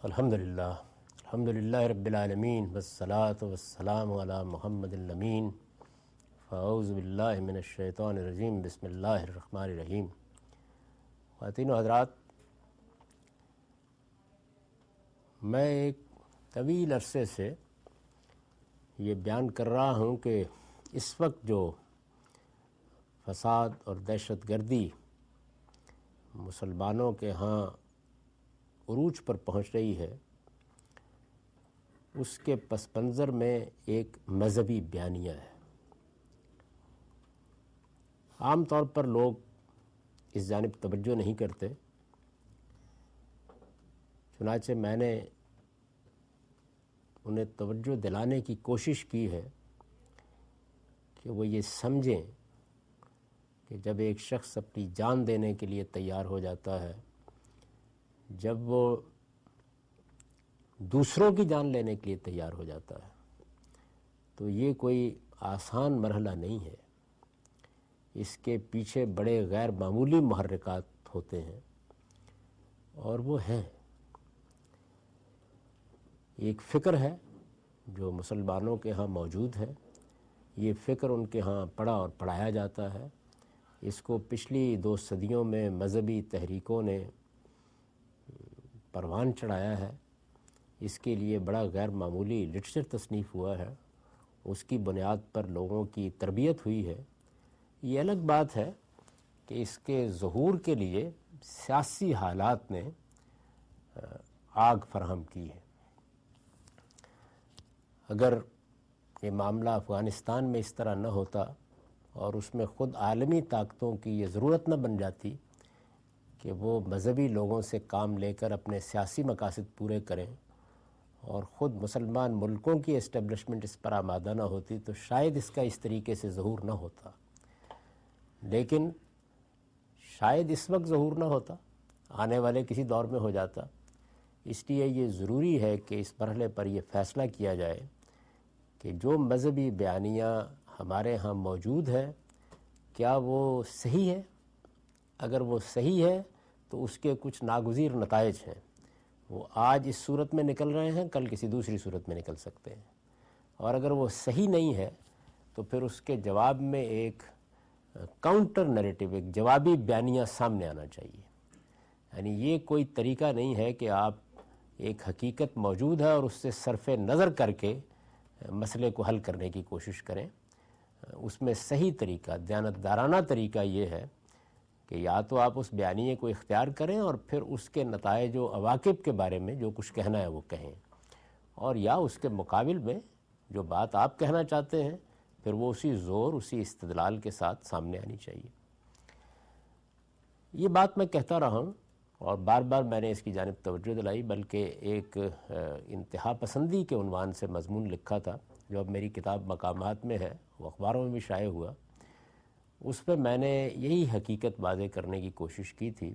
الحمدللہ رب العالمین والصلاة والسلام علی محمد الامین فاعوذ باللہ من الشیطان الرجیم بسم اللہ الرحمن الرحیم۔ خواتین و حضرات، میں ایک طویل عرصے سے یہ بیان کر رہا ہوں کہ اس وقت جو فساد اور دہشت گردی مسلمانوں کے ہاں عروج پر پہنچ رہی ہے، اس کے پس منظر میں ایک مذہبی بیانیہ ہے۔ عام طور پر لوگ اس جانب توجہ نہیں کرتے، چنانچہ میں نے انہیں توجہ دلانے کی کوشش کی ہے کہ وہ یہ سمجھیں کہ جب ایک شخص اپنی جان دینے کے لیے تیار ہو جاتا ہے، جب وہ دوسروں کی جان لینے کے لیے تیار ہو جاتا ہے، تو یہ کوئی آسان مرحلہ نہیں ہے۔ اس کے پیچھے بڑے غیر معمولی محرکات ہوتے ہیں، اور وہ ہیں ایک فکر ہے جو مسلمانوں کے ہاں موجود ہے۔ یہ فکر ان کے ہاں پڑھا اور پڑھایا جاتا ہے۔ اس کو پچھلی 2 صدیوں میں مذہبی تحریکوں نے پروان چڑھایا ہے۔ اس کے لیے بڑا غیر معمولی لٹریچر تصنیف ہوا ہے، اس کی بنیاد پر لوگوں کی تربیت ہوئی ہے۔ یہ الگ بات ہے کہ اس کے ظہور کے لیے سیاسی حالات نے آگ فراہم کی ہے۔ اگر یہ معاملہ افغانستان میں اس طرح نہ ہوتا اور اس میں خود عالمی طاقتوں کی یہ ضرورت نہ بن جاتی کہ وہ مذہبی لوگوں سے کام لے کر اپنے سیاسی مقاصد پورے کریں، اور خود مسلمان ملکوں کی اسٹیبلشمنٹ اس پر آمادہ نہ ہوتی، تو شاید اس کا اس طریقے سے ظہور نہ ہوتا۔ لیکن شاید اس وقت ظہور نہ ہوتا، آنے والے کسی دور میں ہو جاتا۔ اس لیے یہ ضروری ہے کہ اس مرحلے پر یہ فیصلہ کیا جائے کہ جو مذہبی بیانیہ ہمارے ہاں موجود ہے، کیا وہ صحیح ہے؟ اگر وہ صحیح ہے تو اس کے کچھ ناگزیر نتائج ہیں۔ وہ آج اس صورت میں نکل رہے ہیں، کل کسی دوسری صورت میں نکل سکتے ہیں۔ اور اگر وہ صحیح نہیں ہے تو پھر اس کے جواب میں ایک کاؤنٹر نیریٹو، ایک جوابی بیانیہ سامنے آنا چاہیے۔ یعنی یہ کوئی طریقہ نہیں ہے کہ آپ ایک حقیقت موجود ہے اور اس سے صرف نظر کر کے مسئلے کو حل کرنے کی کوشش کریں۔ اس میں صحیح طریقہ، دیانتدارانہ طریقہ یہ ہے کہ یا تو آپ اس بیانیے کو اختیار کریں اور پھر اس کے نتائج و عواقب کے بارے میں جو کچھ کہنا ہے وہ کہیں، اور یا اس کے مقابل میں جو بات آپ کہنا چاہتے ہیں پھر وہ اسی زور، اسی استدلال کے ساتھ سامنے آنی چاہیے۔ یہ بات میں کہتا رہا ہوں اور بار بار میں نے اس کی جانب توجہ دلائی، بلکہ ایک انتہا پسندی کے عنوان سے مضمون لکھا تھا جو اب میری کتاب مقامات میں ہے، وہ اخباروں میں بھی شائع ہوا۔ اس پہ میں نے یہی حقیقت واضح کرنے کی کوشش کی تھی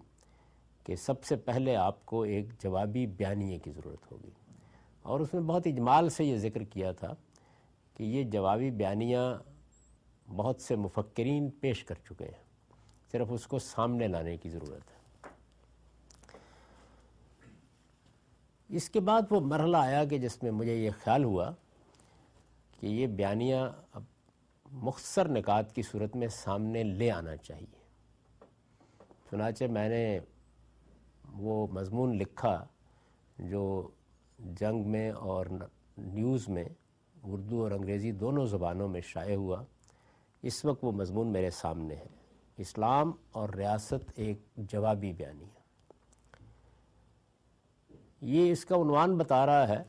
کہ سب سے پہلے آپ کو ایک جوابی بیانیے کی ضرورت ہوگی، اور اس میں بہت اجمال سے یہ ذکر کیا تھا کہ یہ جوابی بیانیہ بہت سے مفکرین پیش کر چکے ہیں، صرف اس کو سامنے لانے کی ضرورت ہے۔ اس کے بعد وہ مرحلہ آیا کہ جس میں مجھے یہ خیال ہوا کہ یہ بیانیہ اب مختصر نکات کی صورت میں سامنے لے آنا چاہیے۔ چنانچہ میں نے وہ مضمون لکھا جو جنگ میں اور نیوز میں اردو اور انگریزی دونوں زبانوں میں شائع ہوا۔ اس وقت وہ مضمون میرے سامنے ہے، اسلام اور ریاست ایک جوابی بیانیہ۔ یہ اس کا عنوان بتا رہا ہے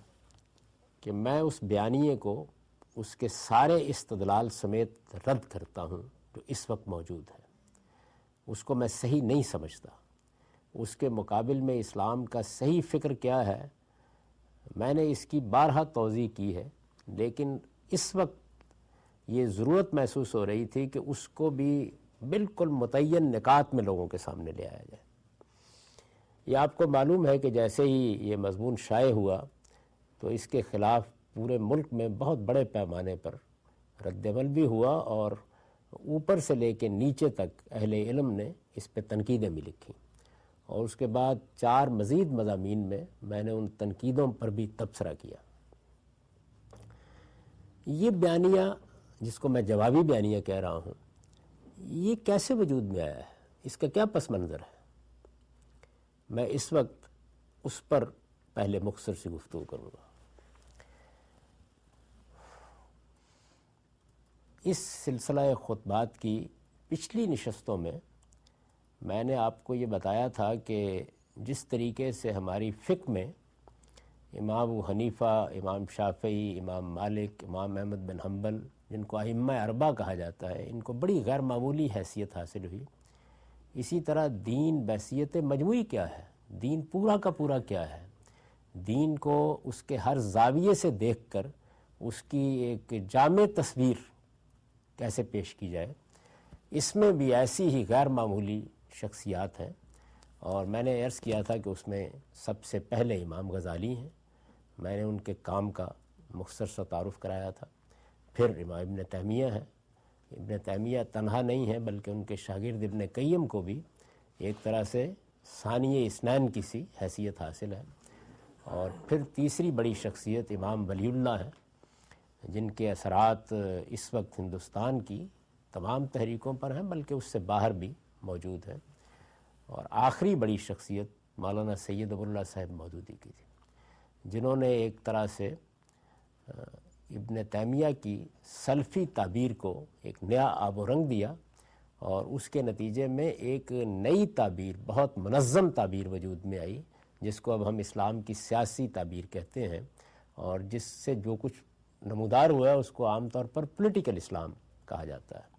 کہ میں اس بیانیے کو اس کے سارے استدلال سمیت رد کرتا ہوں جو اس وقت موجود ہے۔ اس کو میں صحیح نہیں سمجھتا۔ اس کے مقابل میں اسلام کا صحیح فکر کیا ہے میں نے اس کی بارہا توضیح کی ہے، لیکن اس وقت یہ ضرورت محسوس ہو رہی تھی کہ اس کو بھی بالکل متعین نکات میں لوگوں کے سامنے لے آیا جائے۔ یہ آپ کو معلوم ہے کہ جیسے ہی یہ مضمون شائع ہوا تو اس کے خلاف پورے ملک میں بہت بڑے پیمانے پر رد عمل بھی ہوا، اور اوپر سے لے کے نیچے تک اہل علم نے اس پہ تنقیدیں بھی لکھیں، اور اس کے بعد 4 مزید مضامین میں میں نے ان تنقیدوں پر بھی تبصرہ کیا۔ یہ بیانیہ جس کو میں جوابی بیانیہ کہہ رہا ہوں، یہ کیسے وجود میں آیا ہے، اس کا کیا پس منظر ہے، میں اس وقت اس پر پہلے مختصر سی گفتگو کروں گا۔ اس سلسلہ خطبات کی پچھلی نشستوں میں نے آپ کو یہ بتایا تھا کہ جس طریقے سے ہماری فقہ میں امام ابو حنیفہ، امام شافعی، امام مالک، امام احمد بن حنبل، جن کو ائمہ اربعہ کہا جاتا ہے، ان کو بڑی غیر معمولی حیثیت حاصل ہوئی، اسی طرح دین بحیثیت مجموعی کیا ہے، دین پورا کا پورا کیا ہے، دین کو اس کے ہر زاویے سے دیکھ کر اس کی ایک جامع تصویر کیسے پیش کی جائے، اس میں بھی ایسی ہی غیر معمولی شخصیات ہیں۔ اور میں نے عرض کیا تھا کہ اس میں سب سے پہلے امام غزالی ہیں، میں نے ان کے کام کا مختصر سا تعارف کرایا تھا۔ پھر امام ابن تیمیہ ہیں، ابن تیمیہ تنہا نہیں ہیں بلکہ ان کے شاگرد ابن قیم کو بھی ایک طرح سے ثانی اثنین کی سی حیثیت حاصل ہے۔ اور پھر تیسری بڑی شخصیت امام ولی اللہ ہیں، جن کے اثرات اس وقت ہندوستان کی تمام تحریکوں پر ہیں بلکہ اس سے باہر بھی موجود ہیں۔ اور آخری بڑی شخصیت مولانا سید ابو اللہ صاحب مودودی کی تھی، جنہوں نے ایک طرح سے ابن تیمیہ کی سلفی تعبیر کو ایک نیا آب و رنگ دیا، اور اس کے نتیجے میں ایک نئی تعبیر، بہت منظم تعبیر وجود میں آئی، جس کو اب ہم اسلام کی سیاسی تعبیر کہتے ہیں، اور جس سے جو کچھ نمودار ہوا ہے اس کو عام طور پر پولیٹیکل اسلام کہا جاتا ہے۔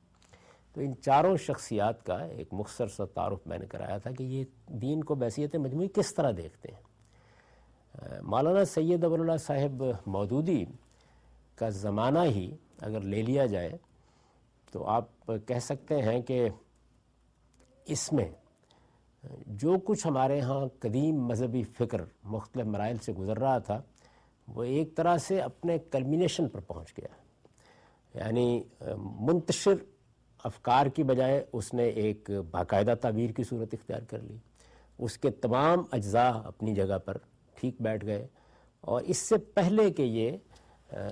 تو ان چاروں شخصیات کا ایک مختصر سا تعارف میں نے کرایا تھا کہ یہ دین کو بحیثیت مجموعی کس طرح دیکھتے ہیں۔ مولانا سید ابو اللہ صاحب مودودی کا زمانہ ہی اگر لے لیا جائے تو آپ کہہ سکتے ہیں کہ اس میں جو کچھ ہمارے ہاں قدیم مذہبی فکر مختلف مراحل سے گزر رہا تھا، وہ ایک طرح سے اپنے کلمینیشن پر پہنچ گیا، یعنی منتشر افکار کی بجائے اس نے ایک باقاعدہ تعبیر کی صورت اختیار کر لی، اس کے تمام اجزاء اپنی جگہ پر ٹھیک بیٹھ گئے۔ اور اس سے پہلے کہ یہ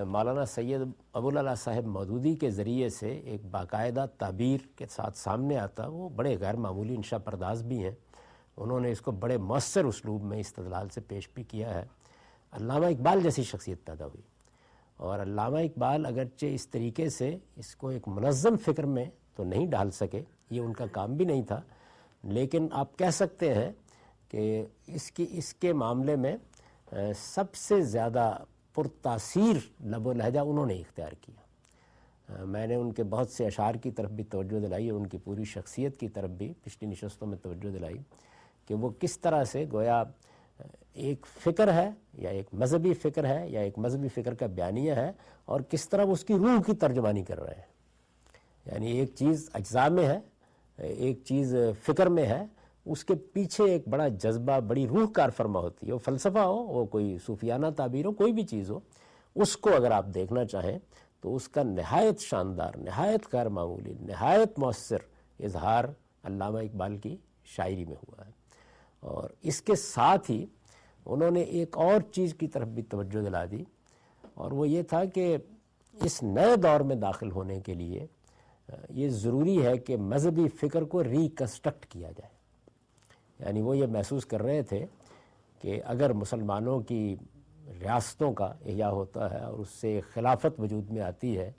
مولانا سید ابو اللہ صاحب مودودی کے ذریعے سے ایک باقاعدہ تعبیر کے ساتھ سامنے آتا، وہ بڑے غیر معمولی انشا پرداز بھی ہیں، انہوں نے اس کو بڑے مؤثر اسلوب میں استدلال سے پیش بھی کیا ہے۔ علامہ اقبال جیسی شخصیت پیدا ہوئی، اور علامہ اقبال اگرچہ اس طریقے سے اس کو ایک منظم فکر میں تو نہیں ڈال سکے، یہ ان کا کام بھی نہیں تھا، لیکن آپ کہہ سکتے ہیں کہ اس کے معاملے میں سب سے زیادہ پرتاثیر لب و لہجہ انہوں نے اختیار کیا۔ میں نے ان کے بہت سے اشعار کی طرف بھی توجہ دلائی، ان کی پوری شخصیت کی طرف بھی پچھلی نشستوں میں توجہ دلائی کہ وہ کس طرح سے گویا ایک فکر ہے یا ایک مذہبی فکر ہے یا ایک مذہبی فکر کا بیانیہ ہے، اور کس طرح وہ اس کی روح کی ترجمانی کر رہے ہیں۔ یعنی ایک چیز اجزاء میں ہے، ایک چیز فکر میں ہے، اس کے پیچھے ایک بڑا جذبہ، بڑی روح کار فرما ہوتی ہے، وہ فلسفہ ہو، وہ کوئی صوفیانہ تعبیر ہو، کوئی بھی چیز ہو، اس کو اگر آپ دیکھنا چاہیں تو اس کا نہایت شاندار، نہایت غیر معمولی، نہایت مؤثر اظہار علامہ اقبال کی شاعری میں ہوا ہے۔ اور اس کے ساتھ ہی انہوں نے ایک اور چیز کی طرف بھی توجہ دلا دی، اور وہ یہ تھا کہ اس نئے دور میں داخل ہونے کے لیے یہ ضروری ہے کہ مذہبی فکر کو ریکنسٹرکٹ کیا جائے۔ یعنی وہ یہ محسوس کر رہے تھے کہ اگر مسلمانوں کی ریاستوں کا احیاء ہوتا ہے اور اس سے خلافت وجود میں آتی ہے،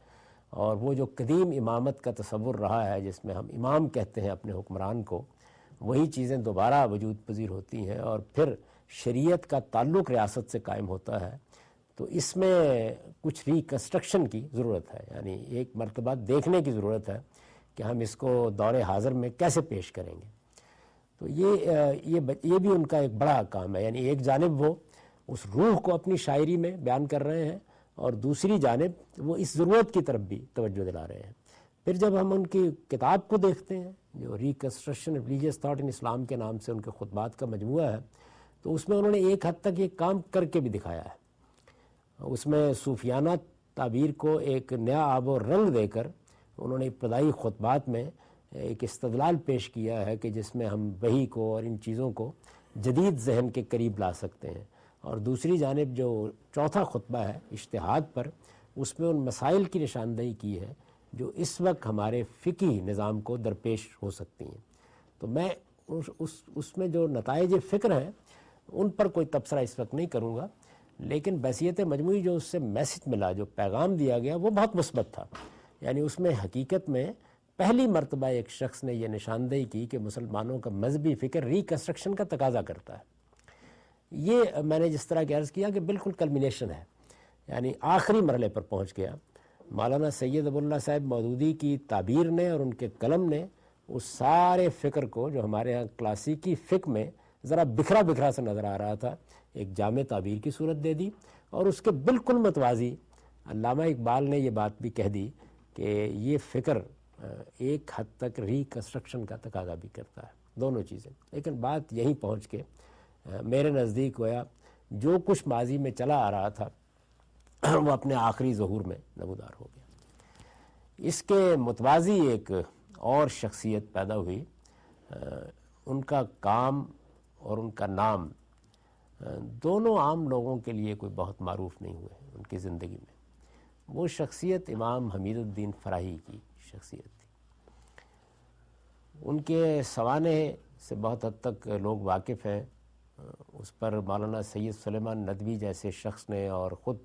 اور وہ جو قدیم امامت کا تصور رہا ہے جس میں ہم امام کہتے ہیں اپنے حکمران کو، وہی چیزیں دوبارہ وجود پذیر ہوتی ہیں، اور پھر شریعت کا تعلق ریاست سے قائم ہوتا ہے، تو اس میں کچھ ریکنسٹرکشن کی ضرورت ہے، یعنی ایک مرتبہ دیکھنے کی ضرورت ہے کہ ہم اس کو دور حاضر میں کیسے پیش کریں گے۔ تو یہ بھی ان کا ایک بڑا کام ہے، یعنی ایک جانب وہ اس روح کو اپنی شاعری میں بیان کر رہے ہیں، اور دوسری جانب وہ اس ضرورت کی طرف بھی توجہ دلا رہے ہیں۔ پھر جب ہم ان کی کتاب کو دیکھتے ہیں جو reconstruction of religious thought in Islam کے نام سے ان کے خطبات کا مجموعہ ہے، تو اس میں انہوں نے ایک حد تک یہ کام کر کے بھی دکھایا ہے۔ اس میں صوفیانہ تعبیر کو ایک نیا آب و رنگ دے کر انہوں نے ابتدائی خطبات میں ایک استدلال پیش کیا ہے کہ جس میں ہم وحی کو اور ان چیزوں کو جدید ذہن کے قریب لا سکتے ہیں، اور دوسری جانب جو چوتھا خطبہ ہے اجتہاد پر، اس میں ان مسائل کی نشاندہی کی ہے جو اس وقت ہمارے فقہی نظام کو درپیش ہو سکتی ہیں۔ تو میں اس میں جو نتائج فکر ہیں ان پر کوئی تبصرہ اس وقت نہیں کروں گا، لیکن بحیثیت مجموعی جو اس سے میسج ملا، جو پیغام دیا گیا، وہ بہت مثبت تھا۔ یعنی اس میں حقیقت میں پہلی مرتبہ ایک شخص نے یہ نشاندہی کی کہ مسلمانوں کا مذہبی فکر ریکنسٹرکشن کا تقاضا کرتا ہے۔ یہ میں نے جس طرح کہ عرض کیا کہ بالکل کلمینیشن ہے، یعنی آخری مرحلے پر پہنچ گیا۔ مولانا سید ابو اللہ صاحب مودودی کی تعبیر نے اور ان کے قلم نے اس سارے فکر کو جو ہمارے ہاں کلاسیکی فقہ میں ذرا بکھرا بکھرا سے نظر آ رہا تھا، ایک جامع تعبیر کی صورت دے دی، اور اس کے بالکل متوازی علامہ اقبال نے یہ بات بھی کہہ دی کہ یہ فکر ایک حد تک ریکنسٹرکشن کا تقاضا بھی کرتا ہے، دونوں چیزیں۔ لیکن بات یہیں پہنچ کے میرے نزدیک گویا جو کچھ ماضی میں چلا آ رہا تھا وہ اپنے آخری ظہور میں نمودار ہو گیا۔ اس کے متوازی ایک اور شخصیت پیدا ہوئی، ان کا کام اور ان کا نام دونوں عام لوگوں کے لیے کوئی بہت معروف نہیں ہوئے ان کی زندگی میں۔ وہ شخصیت امام حمید الدین فراہی کی شخصیت تھی۔ ان کے سوانح سے بہت حد تک لوگ واقف ہیں، اس پر مولانا سید سلیمان ندوی جیسے شخص نے اور خود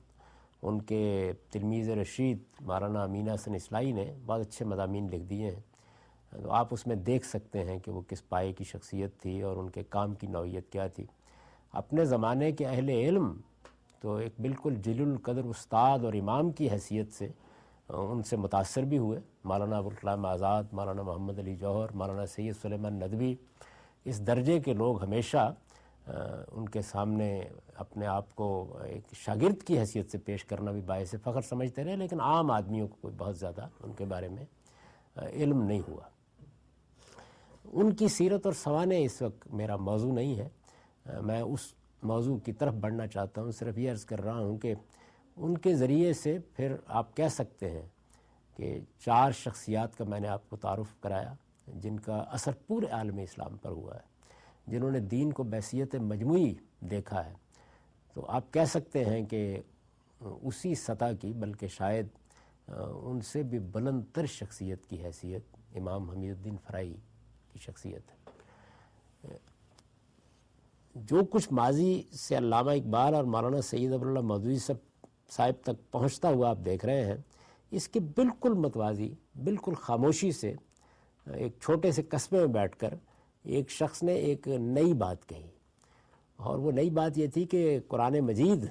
ان کے تلمیذ رشید مولانا امین حسن اصلاحی نے بہت اچھے مضامین لکھ دیے ہیں۔ تو آپ اس میں دیکھ سکتے ہیں کہ وہ کس پائے کی شخصیت تھی اور ان کے کام کی نوعیت کیا تھی۔ اپنے زمانے کے اہل علم تو ایک بالکل جلیل القدر استاد اور امام کی حیثیت سے ان سے متاثر بھی ہوئے۔ مولانا ابوالکلام آزاد، مولانا محمد علی جوہر، مولانا سید سلیمان ندوی، اس درجے کے لوگ ہمیشہ ان کے سامنے اپنے آپ کو ایک شاگرد کی حیثیت سے پیش کرنا بھی باعث فخر سمجھتے رہے، لیکن عام آدمیوں کو کوئی بہت زیادہ ان کے بارے میں علم نہیں ہوا۔ ان کی سیرت اور سوانح اس وقت میرا موضوع نہیں ہے، میں اس موضوع کی طرف بڑھنا چاہتا ہوں۔ صرف یہ عرض کر رہا ہوں کہ ان کے ذریعے سے پھر آپ کہہ سکتے ہیں کہ 4 شخصیات کا میں نے آپ کو تعارف کرایا جن کا اثر پورے عالم اسلام پر ہوا ہے، جنہوں نے دین کو بحیثیت مجموعی دیکھا ہے۔ تو آپ کہہ سکتے ہیں کہ اسی سطح کی، بلکہ شاید ان سے بھی بلند تر شخصیت کی حیثیت امام حمید الدین فراہی کی شخصیت ہے۔ جو کچھ ماضی سے علامہ اقبال اور مولانا سید ابو اللہ مودودی صاحب تک پہنچتا ہوا آپ دیکھ رہے ہیں، اس کے بالکل متوازی، بالکل خاموشی سے ایک چھوٹے سے قصبے میں بیٹھ کر ایک شخص نے ایک نئی بات کہی، اور وہ نئی بات یہ تھی کہ قرآن مجید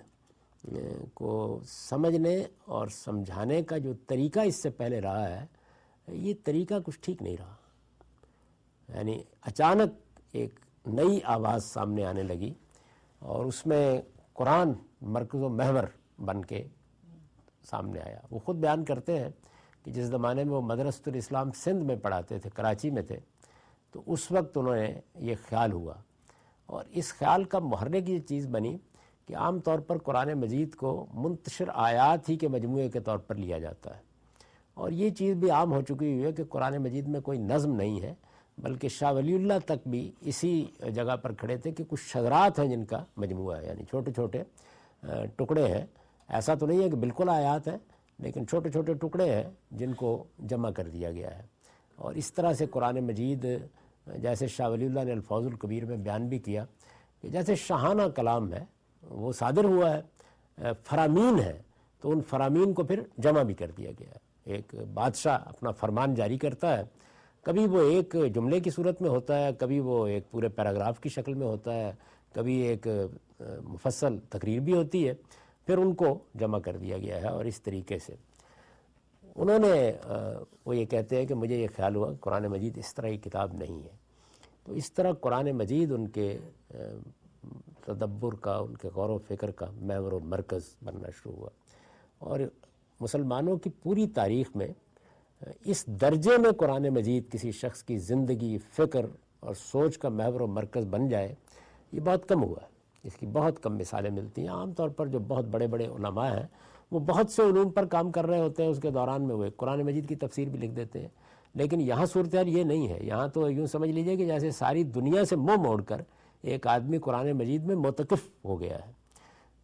کو سمجھنے اور سمجھانے کا جو طریقہ اس سے پہلے رہا ہے، یہ طریقہ کچھ ٹھیک نہیں رہا۔ یعنی اچانک ایک نئی آواز سامنے آنے لگی اور اس میں قرآن مرکز و محور بن کے سامنے آیا۔ وہ خود بیان کرتے ہیں کہ جس زمانے میں وہ مدرسۃ الاسلام سندھ میں پڑھاتے تھے، کراچی میں تھے، تو اس وقت انہوں نے یہ خیال ہوا، اور اس خیال کا محرک یہ چیز بنی کہ عام طور پر قرآن مجید کو منتشر آیات ہی کے مجموعے کے طور پر لیا جاتا ہے، اور یہ چیز بھی عام ہو چکی ہوئی ہے کہ قرآن مجید میں کوئی نظم نہیں ہے، بلکہ شاہ ولی اللہ تک بھی اسی جگہ پر کھڑے تھے کہ کچھ شذرات ہیں جن کا مجموعہ ہے، یعنی چھوٹے چھوٹے ٹکڑے ہیں۔ ایسا تو نہیں ہے کہ بالکل آیات ہیں، لیکن چھوٹے چھوٹے ٹکڑے ہیں جن کو جمع کر دیا گیا ہے۔ اور اس طرح سے قرآن مجید، جیسے شاہ ولی اللہ نے الفوز الکبیر میں بیان بھی کیا کہ جیسے شاہانہ کلام ہے وہ صادر ہوا ہے، فرامین ہے، تو ان فرامین کو پھر جمع بھی کر دیا گیا ہے۔ ایک بادشاہ اپنا فرمان جاری کرتا ہے، کبھی وہ ایک جملے کی صورت میں ہوتا ہے، کبھی وہ ایک پورے پیراگراف کی شکل میں ہوتا ہے، کبھی ایک مفصل تقریر بھی ہوتی ہے، پھر ان کو جمع کر دیا گیا ہے۔ اور اس طریقے سے انہوں نے وہ یہ کہتے ہیں کہ مجھے یہ خیال ہوا قرآن مجید اس طرح کی کتاب نہیں ہے۔ تو اس طرح قرآن مجید ان کے تدبر کا، ان کے غور و فکر کا محور و مرکز بننا شروع ہوا، اور مسلمانوں کی پوری تاریخ میں اس درجے میں قرآن مجید کسی شخص کی زندگی، فکر اور سوچ کا محور و مرکز بن جائے، یہ بہت کم ہوا ہے۔ اس کی بہت کم مثالیں ملتی ہیں۔ عام طور پر جو بہت بڑے بڑے علماء ہیں وہ بہت سے علوم پر کام کر رہے ہوتے ہیں، اس کے دوران میں وہ قرآن مجید کی تفسیر بھی لکھ دیتے ہیں، لیکن یہاں صورتحال یہ نہیں ہے. یہاں تو یوں سمجھ لیجئے کہ جیسے ساری دنیا سے منہ موڑ کر ایک آدمی قرآن مجید میں معتکف ہو گیا ہے.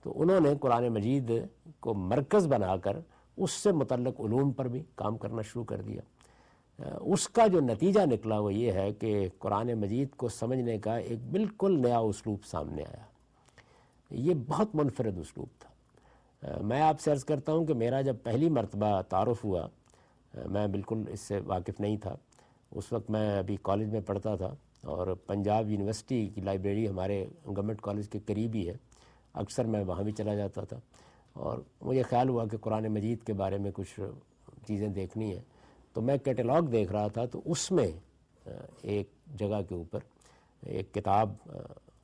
تو انہوں نے قرآن مجید کو مرکز بنا کر اس سے متعلق علوم پر بھی کام کرنا شروع کر دیا. اس کا جو نتیجہ نکلا وہ یہ ہے کہ قرآن مجید کو سمجھنے کا ایک بالکل نیا اسلوب سامنے آیا. یہ بہت منفرد اسلوب تھا. میں آپ سے عرض کرتا ہوں کہ میرا جب پہلی مرتبہ تعارف ہوا، میں بالکل اس سے واقف نہیں تھا. اس وقت میں ابھی کالج میں پڑھتا تھا اور پنجاب یونیورسٹی کی لائبریری ہمارے گورنمنٹ کالج کے قریب ہی ہے. اکثر میں وہاں بھی چلا جاتا تھا اور مجھے خیال ہوا کہ قرآن مجید کے بارے میں کچھ چیزیں دیکھنی ہیں. تو میں کیٹلاگ دیکھ رہا تھا تو اس میں ایک جگہ کے اوپر ایک کتاب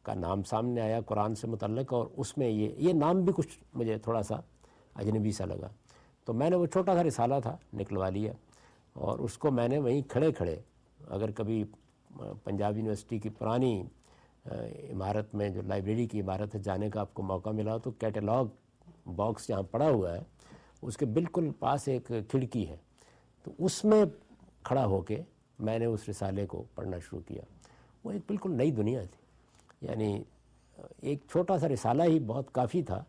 کا نام سامنے آیا قرآن سے متعلق، اور اس میں یہ نام بھی کچھ مجھے تھوڑا سا اجنبی سا لگا. تو میں نے وہ چھوٹا سا رسالہ تھا نکلوا لیا اور اس کو میں نے وہیں کھڑے کھڑے، اگر کبھی پنجاب یونیورسٹی کی پرانی عمارت میں جو لائبریری کی عمارت ہے جانے کا آپ کو موقع ملا تو کیٹلاگ باکس جہاں پڑا ہوا ہے اس کے بالکل پاس ایک کھڑکی ہے، تو اس میں کھڑا ہو کے میں نے اس رسالے کو پڑھنا شروع کیا. وہ ایک بالکل نئی دنیا تھی. یعنی ایک چھوٹا سا رسالہ ہی بہت کافی تھا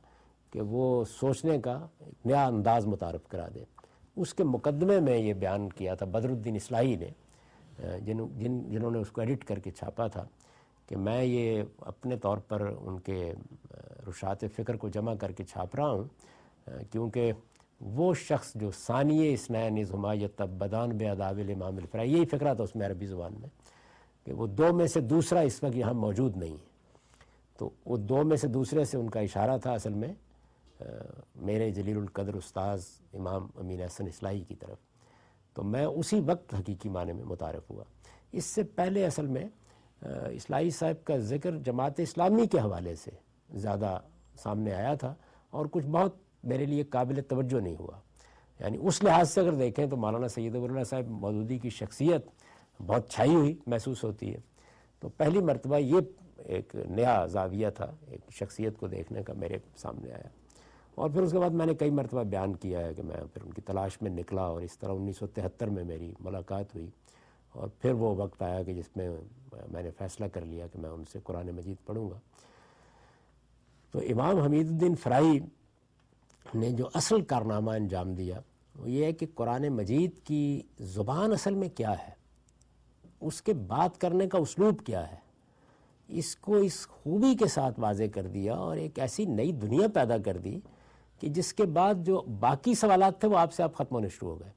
کہ وہ سوچنے کا ایک نیا انداز متعارف کرا دے. اس کے مقدمے میں یہ بیان کیا تھا بدر الدین اصلاحی نے، جنہوں نے اس کو ایڈٹ کر کے چھاپا تھا، کہ میں یہ اپنے طور پر ان کے رشات فکر کو جمع کر کے چھاپ رہا ہوں کیونکہ وہ شخص جو ثانیہ اثنین از ہما یتبدان بے اداب الامام الفرائی، یہی فقرہ تھا اس میں عربی زبان میں، کہ وہ دو میں سے دوسرا اس وقت یہاں موجود نہیں ہے. تو وہ دو میں سے دوسرے سے ان کا اشارہ تھا اصل میں میرے جلیل القدر استاذ امام امین احسن اصلاحی کی طرف. تو میں اسی وقت حقیقی معنی میں متعارف ہوا. اس سے پہلے اصل میں اصلاحی صاحب کا ذکر جماعت اسلامی کے حوالے سے زیادہ سامنے آیا تھا اور کچھ بہت میرے لیے قابل توجہ نہیں ہوا. یعنی اس لحاظ سے اگر دیکھیں تو مولانا سید ولی اللہ صاحب مودودی کی شخصیت بہت چھائی ہوئی محسوس ہوتی ہے. تو پہلی مرتبہ یہ ایک نیا زاویہ تھا ایک شخصیت کو دیکھنے کا میرے سامنے آیا. اور پھر اس کے بعد میں نے کئی مرتبہ بیان کیا ہے کہ میں پھر ان کی تلاش میں نکلا اور اس طرح 1973 میں میری ملاقات ہوئی اور پھر وہ وقت آیا کہ جس میں میں نے فیصلہ کر لیا کہ میں ان سے قرآن مجید پڑھوں گا. تو امام حمید الدین فرائی نے جو اصل کارنامہ انجام دیا وہ یہ ہے کہ قرآن مجید کی زبان اصل میں کیا ہے، اس کے بات کرنے کا اسلوب کیا ہے، اس کو اس خوبی کے ساتھ واضح کر دیا اور ایک ایسی نئی دنیا پیدا کر دی کہ جس کے بعد جو باقی سوالات تھے وہ آپ سے ختم ہونے شروع ہو گئے.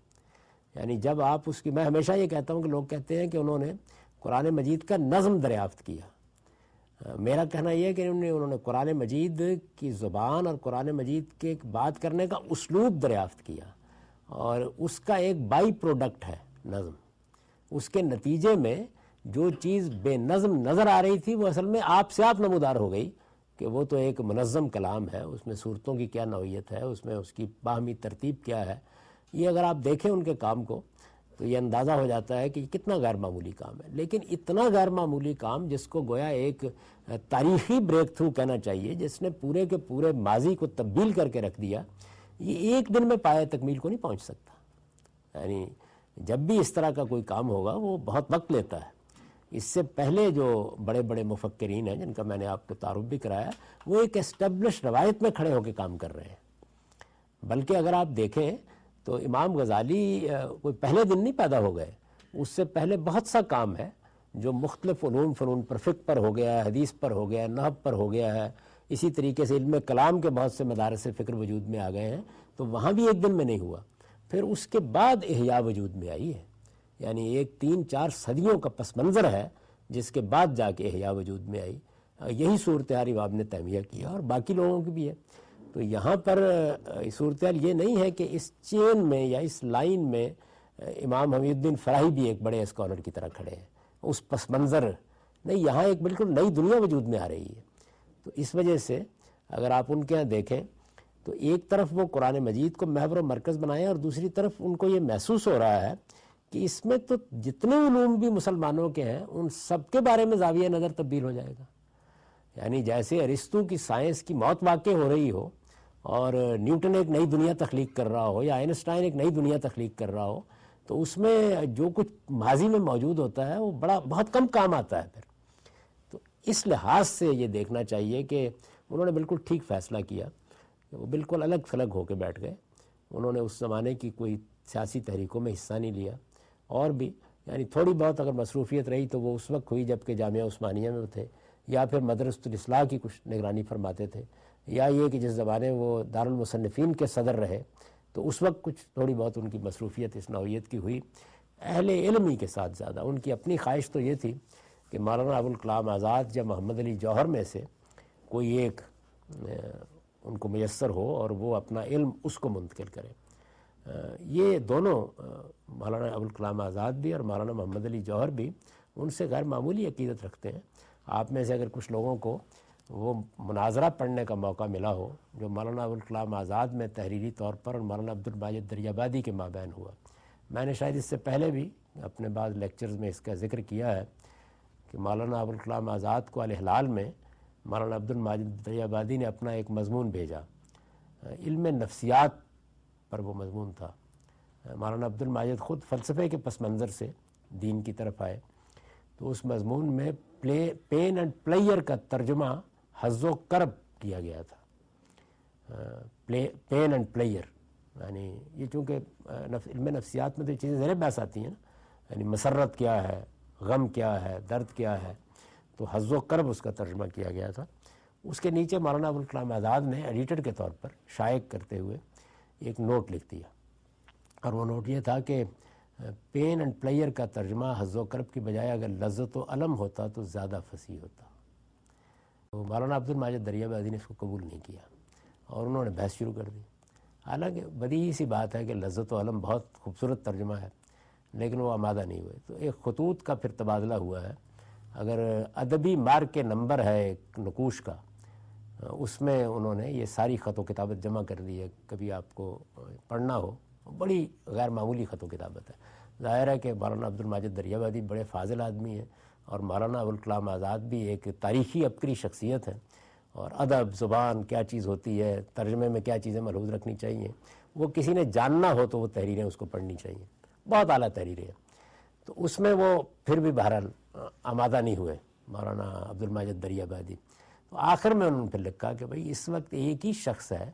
یعنی جب آپ اس کی، میں ہمیشہ یہ کہتا ہوں کہ لوگ کہتے ہیں کہ انہوں نے قرآن مجید کا نظم دریافت کیا. میرا کہنا یہ ہے کہ انہوں نے قرآن مجید کی زبان اور قرآن مجید کے بات کرنے کا اسلوب دریافت کیا اور اس کا ایک بائی پروڈکٹ ہے نظم. اس کے نتیجے میں جو چیز بے نظم نظر آ رہی تھی وہ اصل میں آپ سے آپ نمودار ہو گئی کہ وہ تو ایک منظم کلام ہے، اس میں صورتوں کی کیا نوعیت ہے، اس میں اس کی باہمی ترتیب کیا ہے. یہ اگر آپ دیکھیں ان کے کام کو تو یہ اندازہ ہو جاتا ہے کہ یہ کتنا غیر معمولی کام ہے. لیکن اتنا غیر معمولی کام جس کو گویا ایک تاریخی بریک تھرو کہنا چاہیے، جس نے پورے کے پورے ماضی کو تبدیل کر کے رکھ دیا، یہ ایک دن میں پایہ تکمیل کو نہیں پہنچ سکتا. یعنی جب بھی اس طرح کا کوئی کام ہوگا وہ بہت وقت لیتا ہے. اس سے پہلے جو بڑے بڑے مفکرین ہیں جن کا میں نے آپ کو تعارف بھی کرایا، وہ ایک اسٹیبلش روایت میں کھڑے ہو کے کام کر رہے ہیں. بلکہ اگر آپ دیکھیں تو امام غزالی کوئی پہلے دن نہیں پیدا ہو گئے، اس سے پہلے بہت سا کام ہے جو مختلف علوم فنون پر، فقہ پر ہو گیا ہے، حدیث پر ہو گیا ہے، نحو پر ہو گیا ہے. اسی طریقے سے علم کلام کے بہت سے مدارس فکر وجود میں آ گئے ہیں، تو وہاں بھی ایک دن میں نہیں ہوا. پھر اس کے بعد احیاء وجود میں آئی ہے. یعنی ایک 3-4 صدیوں کا پس منظر ہے جس کے بعد جا کے احیاء وجود میں آئی. یہی صورتحال امام نے تیمیہ کیا اور باقی لوگوں کی بھی ہے. تو یہاں پر صورتحال یہ نہیں ہے کہ اس چین میں یا اس لائن میں امام حمید الدین فرائی بھی ایک بڑے اسکالر کی طرح کھڑے ہیں، اس پس منظر نہیں. یہاں ایک بالکل نئی دنیا وجود میں آ رہی ہے. تو اس وجہ سے اگر آپ ان کے یہاں دیکھیں تو ایک طرف وہ قرآن مجید کو محور و مرکز بنائیں اور دوسری طرف ان کو یہ محسوس ہو رہا ہے کہ اس میں تو جتنے علوم بھی مسلمانوں کے ہیں ان سب کے بارے میں زاویہ نظر تبدیل ہو جائے گا. یعنی جیسے ارسطو کی سائنس کی موت واقع ہو رہی ہو اور نیوٹن ایک نئی دنیا تخلیق کر رہا ہو یا آئنسٹائن ایک نئی دنیا تخلیق کر رہا ہو، تو اس میں جو کچھ ماضی میں موجود ہوتا ہے وہ بہت کم کام آتا ہے پھر. تو اس لحاظ سے یہ دیکھنا چاہیے کہ انہوں نے بالکل ٹھیک فیصلہ کیا کہ وہ بالکل الگ تھلگ ہو کے بیٹھ گئے. انہوں نے اس زمانے کی کوئی سیاسی تحریکوں میں حصہ نہیں لیا، اور بھی یعنی تھوڑی بہت اگر مصروفیت رہی تو وہ اس وقت ہوئی جب کہ جامعہ عثمانیہ میں تھے، یا پھر مدرسۃ الاصلاح کی کچھ نگرانی فرماتے تھے، یا یہ کہ جس زمانے وہ دارالمصنفین کے صدر رہے تو اس وقت کچھ تھوڑی بہت ان کی مصروفیت اس نوعیت کی ہوئی. اہل علمی کے ساتھ زیادہ ان کی اپنی خواہش تو یہ تھی کہ مولانا ابوالکلام آزاد یا محمد علی جوہر میں سے کوئی ایک ان کو میسر ہو اور وہ اپنا علم اس کو منتقل کرے. یہ دونوں مولانا ابوالکلام آزاد بھی اور مولانا محمد علی جوہر بھی ان سے غیر معمولی عقیدت رکھتے ہیں. آپ میں سے اگر کچھ لوگوں کو وہ مناظرہ پڑھنے کا موقع ملا ہو جو مولانا ابوالکلام آزاد میں تحریری طور پر اور مولانا عبدالماجد دریابادی کے مابین ہوا، میں نے شاید اس سے پہلے بھی اپنے بعض لیکچرز میں اس کا ذکر کیا ہے کہ مولانا ابوالکلام آزاد کو الہلال میں مولانا عبدالماجد دریابادی نے اپنا ایک مضمون بھیجا، علم نفسیات پر وہ مضمون تھا. مولانا عبدالماجد خود فلسفے کے پس منظر سے دین کی طرف آئے، تو اس مضمون میں پین اینڈ پلیئر کا ترجمہ حظ و کرب کیا گیا تھا. پین اینڈ پلیئر یعنی یہ چونکہ علم نفسیات میں تو یہ چیزیں زیر بحث آتی ہیں نا، یعنی مسرت کیا ہے، غم کیا ہے، درد کیا ہے، تو حظ و کرب اس کا ترجمہ کیا گیا تھا. اس کے نیچے مولانا ابوالکلام آزاد نے ایڈیٹر کے طور پر شائع کرتے ہوئے ایک نوٹ لکھ دیا، اور وہ نوٹ یہ تھا کہ پین اینڈ پلیئر کا ترجمہ حظ و کرب کی بجائے اگر لذت و علم ہوتا تو زیادہ فصیح ہوتا. تو مولانا عبدالماجد دریابادی نے اس کو قبول نہیں کیا اور انہوں نے بحث شروع کر دی. حالانکہ بدیہی سی بات ہے کہ لذت و علم بہت خوبصورت ترجمہ ہے، لیکن وہ آمادہ نہیں ہوئے. تو ایک خطوط کا پھر تبادلہ ہوا ہے. اگر ادبی مارک کے نمبر ہے ایک نقوش کا، اس میں انہوں نے یہ ساری خط و کتابت جمع کر دی ہے. کبھی آپ کو پڑھنا ہو، بڑی غیر معمولی خط و کتابت ہے. ظاہر ہے کہ مولانا عبدالماجد دریابادی بڑے فاضل آدمی ہیں، اور مولانا ابوالکلام آزاد بھی ایک تاریخی عبقری شخصیت ہے، اور ادب زبان کیا چیز ہوتی ہے، ترجمے میں کیا چیزیں ملحوظ رکھنی چاہیے، وہ کسی نے جاننا ہو تو وہ تحریریں اس کو پڑھنی چاہیے. بہت اعلیٰ تحریریں ہیں. تو اس میں وہ پھر بھی بہرحال آمادہ نہیں ہوئے مولانا عبدالماجد دریابادی. تو آخر میں انہوں نے پھر لکھا کہ بھئی اس وقت ایک ہی شخص ہے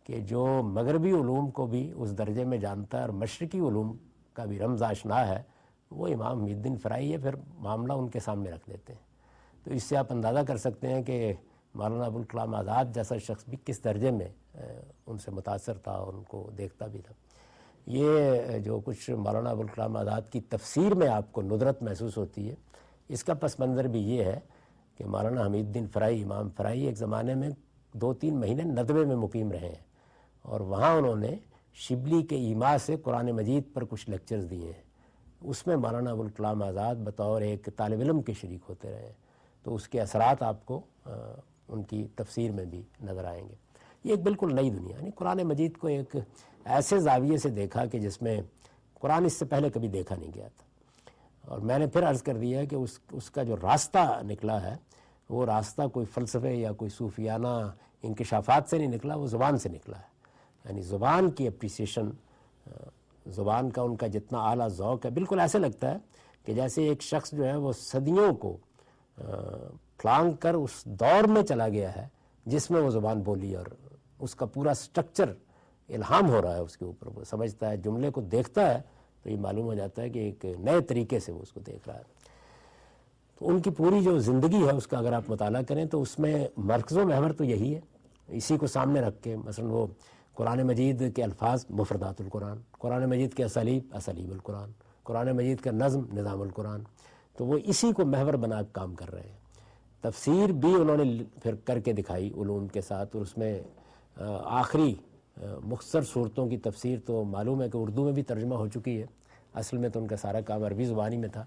کہ جو مغربی علوم کو بھی اس درجے میں جانتا ہے اور مشرقی علوم کا بھی رمز آشنا ہے، وہ امام محی الدین فرائی ہے. پھر معاملہ ان کے سامنے رکھ دیتے ہیں. تو اس سے آپ اندازہ کر سکتے ہیں کہ مولانا ابوالکلام آزاد جیسا شخص بھی کس درجے میں ان سے متاثر تھا اور ان کو دیکھتا بھی تھا. یہ جو کچھ مولانا ابوالکلام آزاد کی تفسیر میں آپ کو ندرت محسوس ہوتی ہے، اس کا پس منظر بھی یہ ہے کہ مولانا حمید الدین فرائی، امام فرائی، ایک زمانے میں 2-3 مہینے ندوے میں مقیم رہے ہیں، اور وہاں انہوں نے شبلی کے ایما سے قرآن مجید پر کچھ لیکچرز دیے ہیں. اس میں مولانا ابوالکلام آزاد بطور ایک طالب علم کے شریک ہوتے رہے ہیں. تو اس کے اثرات آپ کو ان کی تفسیر میں بھی نظر آئیں گے. یہ ایک بالکل نئی دنیا، یعنی قرآن مجید کو ایک ایسے زاویے سے دیکھا کہ جس میں قرآن اس سے پہلے کبھی دیکھا نہیں گیا تھا. اور میں نے پھر عرض کر دیا کہ اس کا جو راستہ نکلا ہے وہ راستہ کوئی فلسفے یا کوئی صوفیانہ انکشافات سے نہیں نکلا، وہ زبان سے نکلا ہے. یعنی زبان کی اپریسیشن، زبان کا ان کا جتنا اعلیٰ ذوق ہے، بالکل ایسے لگتا ہے کہ جیسے ایک شخص جو ہے وہ صدیوں کو پھلانگ کر اس دور میں چلا گیا ہے جس میں وہ زبان بولی، اور اس کا پورا سٹرکچر الہام ہو رہا ہے اس کے اوپر. وہ سمجھتا ہے، جملے کو دیکھتا ہے تو یہ معلوم ہو جاتا ہے کہ ایک نئے طریقے سے وہ اس کو دیکھ رہا ہے. تو ان کی پوری جو زندگی ہے اس کا اگر آپ مطالعہ کریں تو اس میں مرکز و محور تو یہی ہے. اسی کو سامنے رکھ کے مثلا وہ قرآن مجید کے الفاظ مفردات القرآن، قرآن مجید کے اسالیب اسالیب القرآن، قرآن مجید کا نظم نظام القرآن، تو وہ اسی کو محور بنا کے کام کر رہے ہیں. تفسیر بھی انہوں نے پھر کر کے دکھائی علوم کے ساتھ، اور اس میں آخری مختصر صورتوں کی تفسیر تو معلوم ہے کہ اردو میں بھی ترجمہ ہو چکی ہے. اصل میں تو ان کا سارا کام عربی زبانی میں تھا.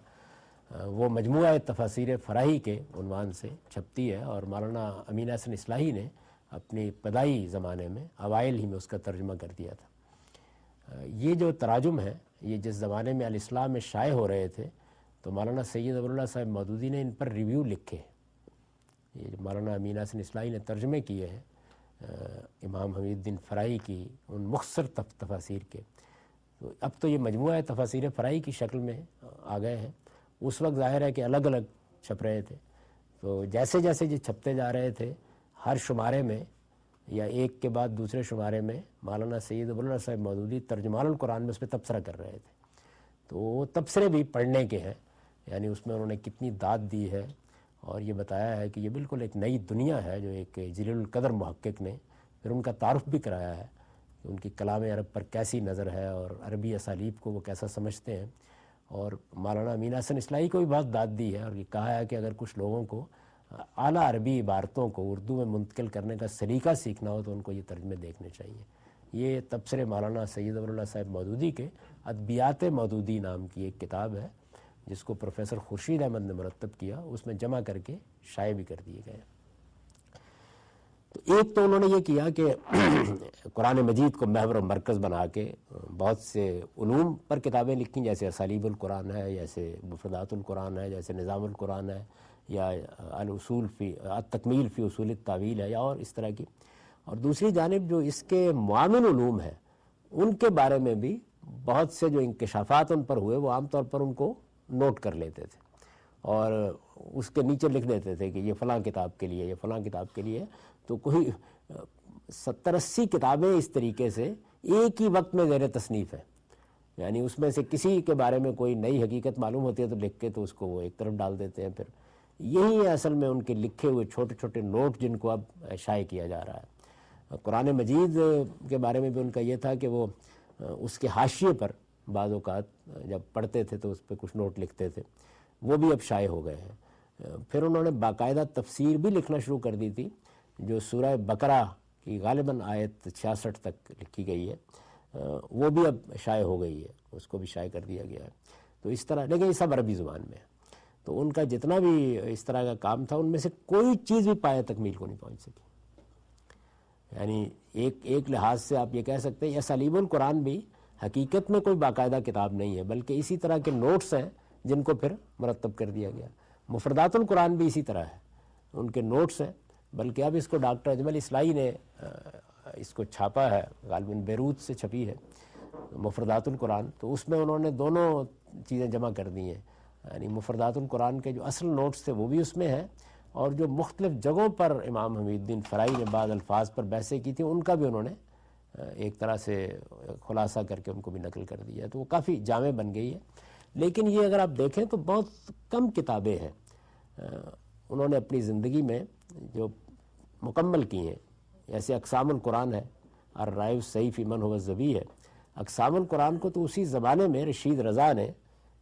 وہ مجموعہ تفاسیر فراہی کے عنوان سے چھپتی ہے، اور مولانا امین احسن اصلاحی نے اپنی ابتدائی زمانے میں اوائل ہی میں اس کا ترجمہ کر دیا تھا. یہ جو تراجم ہے یہ جس زمانے میں الاسلام میں شائع ہو رہے تھے تو مولانا سید ابواللہ صاحب مودودی نے ان پر ریویو لکھے. یہ مولانا امین احسن اصلاحی نے ترجمے کیے ہیں امام حمید الدین فرائی کی ان مختصر تفاسیر کے. تو اب تو یہ مجموعہ تفاسیر فرائی کی شکل میں آ گئے ہیں. اس وقت ظاہر ہے کہ الگ الگ چھپ رہے تھے. تو جیسے جیسے یہ چھپتے جا رہے تھے ہر شمارے میں یا ایک کے بعد دوسرے شمارے میں مولانا سید ابواللہ صاحب مودودی ترجمان القرآن میں اس پہ تبصرہ کر رہے تھے. تو وہ تبصرے بھی پڑھنے کے ہیں، یعنی اس میں انہوں نے کتنی داد دی ہے اور یہ بتایا ہے کہ یہ بالکل ایک نئی دنیا ہے جو ایک جلیل القدر محقق نے پھر ان کا تعارف بھی کرایا ہے کہ ان کی کلام عرب پر کیسی نظر ہے اور عربی اسالیب کو وہ کیسا سمجھتے ہیں. اور مولانا امین حسن اصلاحی کو بھی بہت داد دی ہے اور یہ کہا ہے کہ اگر کچھ لوگوں کو اعلیٰ عربی عبارتوں کو اردو میں منتقل کرنے کا سلیقہ سیکھنا ہو تو ان کو یہ ترجمے دیکھنے چاہیے. یہ تبصرے مولانا سید ابواللہ صاحب مودودی کے ادبیات مودودی نام کی ایک کتاب ہے جس کو پروفیسر خورشید احمد نے مرتب کیا، اس میں جمع کر کے شائع بھی کر دیے گئے. تو ایک تو انہوں نے یہ کیا کہ قرآن مجید کو محور و مرکز بنا کے بہت سے علوم پر کتابیں لکھیں، جیسے اسالیب القرآن ہے، جیسے مفردات القرآن ہے، جیسے نظام القرآن ہے، یا الاصول فی التکمیل فی اصول التاویل ہے، یا اور اس طرح کی. اور دوسری جانب جو اس کے معاون علوم ہیں ان کے بارے میں بھی بہت سے جو انکشافات ان پر ہوئے وہ عام طور پر ان کو نوٹ کر لیتے تھے اور اس کے نیچے لکھ دیتے تھے کہ یہ فلاں کتاب کے لیے، یہ فلاں کتاب کے لیے. تو کوئی 70-80 کتابیں اس طریقے سے ایک ہی وقت میں زیر تصنیف ہیں، یعنی اس میں سے کسی کے بارے میں کوئی نئی حقیقت معلوم ہوتی ہے تو لکھ کے تو اس کو وہ ایک طرف ڈال دیتے ہیں. پھر یہی ہے اصل میں ان کے لکھے ہوئے چھوٹے چھوٹے نوٹ جن کو اب شائع کیا جا رہا ہے. قرآن مجید کے بارے میں بھی ان کا یہ تھا کہ وہ اس کے حاشیے پر بعض اوقات جب پڑھتے تھے تو اس پہ کچھ نوٹ لکھتے تھے، وہ بھی اب شائع ہو گئے ہیں. پھر انہوں نے باقاعدہ تفسیر بھی لکھنا شروع کر دی تھی جو سورہ بقرہ کی غالباً آیت 66 تک لکھی گئی ہے، وہ بھی اب شائع ہو گئی ہے، اس کو بھی شائع کر دیا گیا ہے. تو اس طرح، لیکن یہ سب عربی زبان میں ہے. تو ان کا جتنا بھی اس طرح کا کام تھا ان میں سے کوئی چیز بھی پایہ تکمیل کو نہیں پہنچ سکی. یعنی ایک لحاظ سے آپ یہ کہہ سکتے ہیں اسالیب القرآن بھی حقیقت میں کوئی باقاعدہ کتاب نہیں ہے بلکہ اسی طرح کے نوٹس ہیں جن کو پھر مرتب کر دیا گیا. مفردات القرآن بھی اسی طرح ہے، ان کے نوٹس ہیں، بلکہ اب اس کو ڈاکٹر اجمل اصلاحی نے اس کو چھاپا ہے، غالباً بیروت سے چھپی ہے مفردات القرآن. تو اس میں انہوں نے دونوں چیزیں جمع کر دی ہیں، یعنی مفردات القرآن کے جو اصل نوٹس تھے وہ بھی اس میں ہیں اور جو مختلف جگہوں پر امام حمید الدین فرائی نے بعض الفاظ پر بحثیں کی تھیں ان کا بھی انہوں نے ایک طرح سے خلاصہ کر کے ان کو بھی نقل کر دیا. تو وہ کافی جامع بن گئی ہے. لیکن یہ اگر آپ دیکھیں تو بہت کم کتابیں ہیں انہوں نے اپنی زندگی میں جو مکمل کی ہیں. جیسے اقسام القرآن ہے، الرائے الصحیح فی من هو الظبی ہے. اقسام القرآن کو تو اسی زمانے میں رشید رضا نے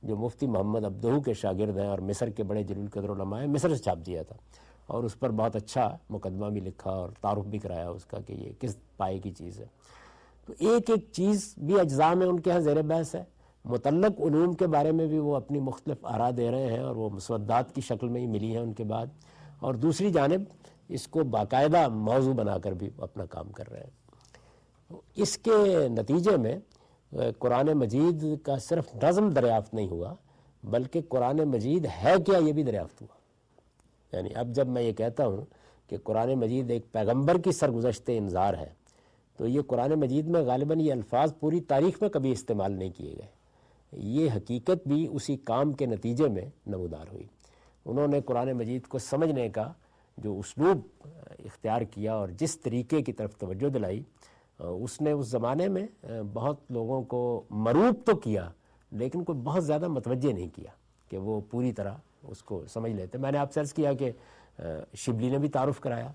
جو مفتی محمد عبدہو کے شاگرد ہیں اور مصر کے بڑے جلیل القدر علماء ہیں، مصر سے چھاپ دیا تھا اور اس پر بہت اچھا مقدمہ بھی لکھا اور تعارف بھی کرایا اس کا کہ یہ کس پائے کی چیز ہے. تو ایک ایک چیز بھی اجزاء میں ان کے ہاں زیر بحث ہے. متعلق علوم کے بارے میں بھی وہ اپنی مختلف آراء دے رہے ہیں اور وہ مسودات کی شکل میں ہی ملی ہیں ان کے بعد. اور دوسری جانب اس کو باقاعدہ موضوع بنا کر بھی اپنا کام کر رہے ہیں. اس کے نتیجے میں قرآن مجید کا صرف نظم دریافت نہیں ہوا بلکہ قرآن مجید ہے کیا یہ بھی دریافت ہوا. یعنی اب جب میں یہ کہتا ہوں کہ قرآن مجید ایک پیغمبر کی سرگزشت انذار ہے تو یہ قرآن مجید میں غالباً یہ الفاظ پوری تاریخ میں کبھی استعمال نہیں کیے گئے. یہ حقیقت بھی اسی کام کے نتیجے میں نمودار ہوئی. انہوں نے قرآن مجید کو سمجھنے کا جو اسلوب اختیار کیا اور جس طریقے کی طرف توجہ دلائی اس نے اس زمانے میں بہت لوگوں کو مروب تو کیا لیکن کوئی بہت زیادہ متوجہ نہیں کیا کہ وہ پوری طرح اس کو سمجھ لیتے. میں نے آپ سے عرض کیا کہ شبلی نے بھی تعارف کرایا.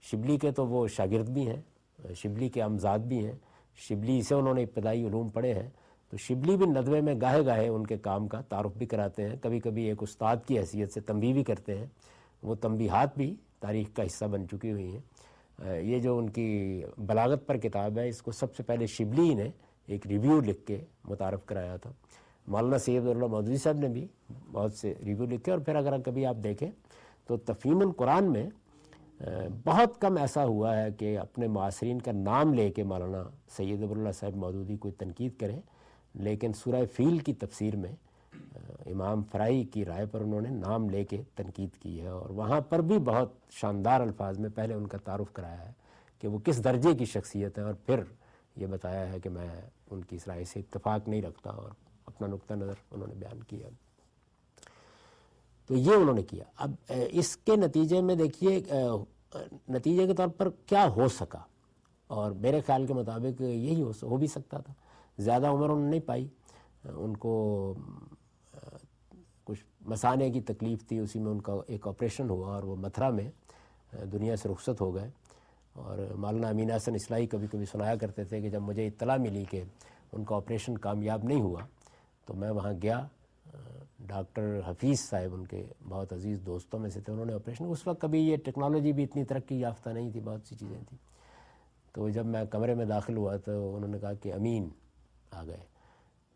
شبلی کے تو وہ شاگرد بھی ہیں، شبلی کے امزاد بھی ہیں، شبلی سے انہوں نے ابتدائی علوم پڑھے ہیں. تو شبلی بھی ندوے میں گاہے گاہے ان کے کام کا تعارف بھی کراتے ہیں، کبھی کبھی ایک استاد کی حیثیت سے تنبیہ بھی کرتے ہیں. وہ تنبیہات بھی تاریخ کا حصہ بن چکی ہوئی ہیں. یہ جو ان کی بلاغت پر کتاب ہے اس کو سب سے پہلے شبلی نے ایک ریویو لکھ کے متعارف کرایا تھا. مولانا سید اللہ مودودی صاحب نے بھی بہت سے ریویو لکھے. اور پھر اگر کبھی آپ دیکھیں تو تفہیم القرآن میں بہت کم ایسا ہوا ہے کہ اپنے معاصرین کا نام لے کے مولانا سید ابواللہ صاحب مودودی کوئی تنقید کریں، لیکن سورہ فیل کی تفسیر میں امام فرائی کی رائے پر انہوں نے نام لے کے تنقید کی ہے اور وہاں پر بھی بہت شاندار الفاظ میں پہلے ان کا تعارف کرایا ہے کہ وہ کس درجے کی شخصیت ہے اور پھر یہ بتایا ہے کہ میں ان کی اس رائے سے اتفاق نہیں رکھتا، اور اپنا نقطہ نظر انہوں نے بیان کیا۔ تو یہ انہوں نے کیا۔ اب اس کے نتیجے میں دیکھیے نتیجے کے طور پر کیا ہو سکا، اور میرے خیال کے مطابق یہی ہو بھی سکتا تھا۔ زیادہ عمر انہوں نے نہیں پائی، ان کو کچھ مثانے کی تکلیف تھی، اسی میں ان کا ایک آپریشن ہوا اور وہ متھرا میں دنیا سے رخصت ہو گئے۔ اور مولانا امین احسن اصلاحی کبھی کبھی سنایا کرتے تھے کہ جب مجھے اطلاع ملی کہ ان کا آپریشن کامیاب نہیں ہوا تو میں وہاں گیا، ڈاکٹر حفیظ صاحب ان کے بہت عزیز دوستوں میں سے تھے، انہوں نے آپریشن، اس وقت کبھی یہ ٹیکنالوجی بھی اتنی ترقی یافتہ نہیں تھی، بہت سی چیزیں تھیں۔ تو جب میں کمرے میں داخل ہوا تو انہوں نے کہا کہ امین آ گئے،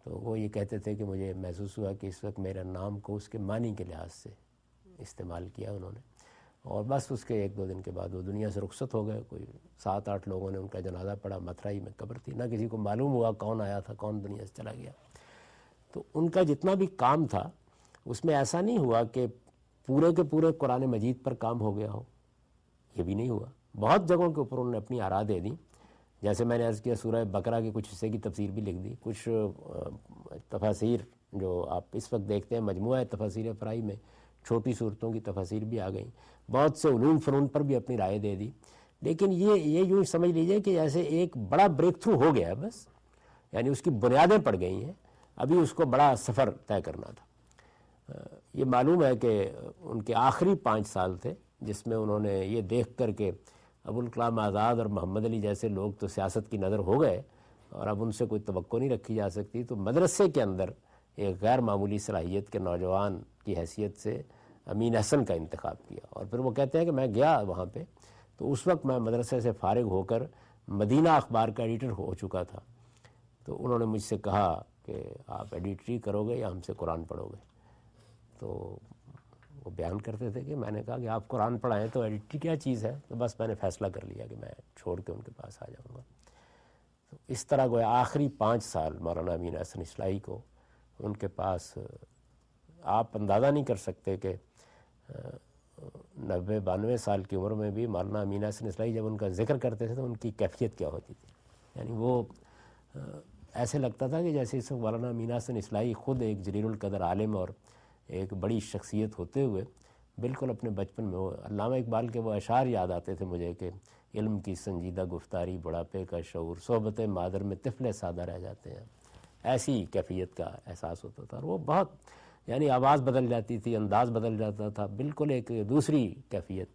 تو وہ یہ کہتے تھے کہ مجھے محسوس ہوا کہ اس وقت میرے نام کو اس کے معنی کے لحاظ سے استعمال کیا انہوں نے، اور بس اس کے 1-2 دن کے بعد وہ دنیا سے رخصت ہو گئے۔ کوئی 7-8 لوگوں نے ان کا جنازہ پڑھا، متھرائی میں قبر تھی، نہ کسی کو معلوم ہوا کون آیا تھا، کون دنیا سے چلا گیا۔ تو ان کا جتنا بھی کام تھا اس میں ایسا نہیں ہوا کہ پورے کے پورے قرآن مجید پر کام ہو گیا ہو، یہ بھی نہیں ہوا۔ بہت جگہوں کے اوپر انہوں نے اپنی آراء دے دیں، جیسے میں نے عرض کیا سورہ بقرہ کے کچھ حصے کی تفسیر بھی لکھ دی، کچھ تفاسیر جو آپ اس وقت دیکھتے ہیں مجموعہ تفاسیر فرائی میں چھوٹی صورتوں کی تفاسیر بھی آ گئیں، بہت سے علوم فنون پر بھی اپنی رائے دے دی۔ لیکن یہ یوں سمجھ لیجئے کہ جیسے ایک بڑا بریک تھرو ہو گیا ہے، بس یعنی اس کی بنیادیں پڑ گئی ہیں، ابھی اس کو بڑا سفر طے کرنا تھا۔ یہ معلوم ہے کہ ان کے آخری 5 سال تھے جس میں انہوں نے یہ دیکھ کر کے ابوالکلام آزاد اور محمد علی جیسے لوگ تو سیاست کی نظر ہو گئے اور اب ان سے کوئی توقع نہیں رکھی جا سکتی، تو مدرسے کے اندر ایک غیر معمولی صلاحیت کے نوجوان کی حیثیت سے امین احسن کا انتخاب کیا۔ اور پھر وہ کہتے ہیں کہ میں گیا وہاں پہ تو اس وقت میں مدرسے سے فارغ ہو کر مدینہ اخبار کا ایڈیٹر ہو چکا تھا، تو انہوں نے مجھ سے کہا کہ آپ ایڈیٹری کرو گے یا ہم سے قرآن پڑھو گے؟ تو وہ بیان کرتے تھے کہ میں نے کہا کہ آپ قرآن پڑھائیں تو ایڈیٹری کیا چیز ہے، تو بس میں نے فیصلہ کر لیا کہ میں چھوڑ کے ان کے پاس آ جاؤں گا۔ تو اس طرح گویا آخری 5 سال مولانا امین احسن اصلاحی کو ان کے پاس، آپ اندازہ نہیں کر سکتے کہ 90-92 سال کی عمر میں بھی مولانا امین احسن اصلاحی جب ان کا ذکر کرتے تھے تو ان کی کیفیت کیا ہوتی تھی، یعنی وہ ایسے لگتا تھا کہ جیسے اس وقت مولانا امین احسن اصلاحی خود ایک جلیل القدر عالم اور ایک بڑی شخصیت ہوتے ہوئے بالکل اپنے بچپن میں، وہ علامہ اقبال کے وہ اشعار یاد آتے تھے مجھے کہ علم کی سنجیدہ گفتاری، بڑھاپے کا شعور، صحبت مادر میں طفل سادہ رہ جاتے ہیں، ایسی کیفیت کا احساس ہوتا تھا۔ اور وہ بہت یعنی آواز بدل جاتی تھی، انداز بدل جاتا تھا، بالکل ایک دوسری کیفیت،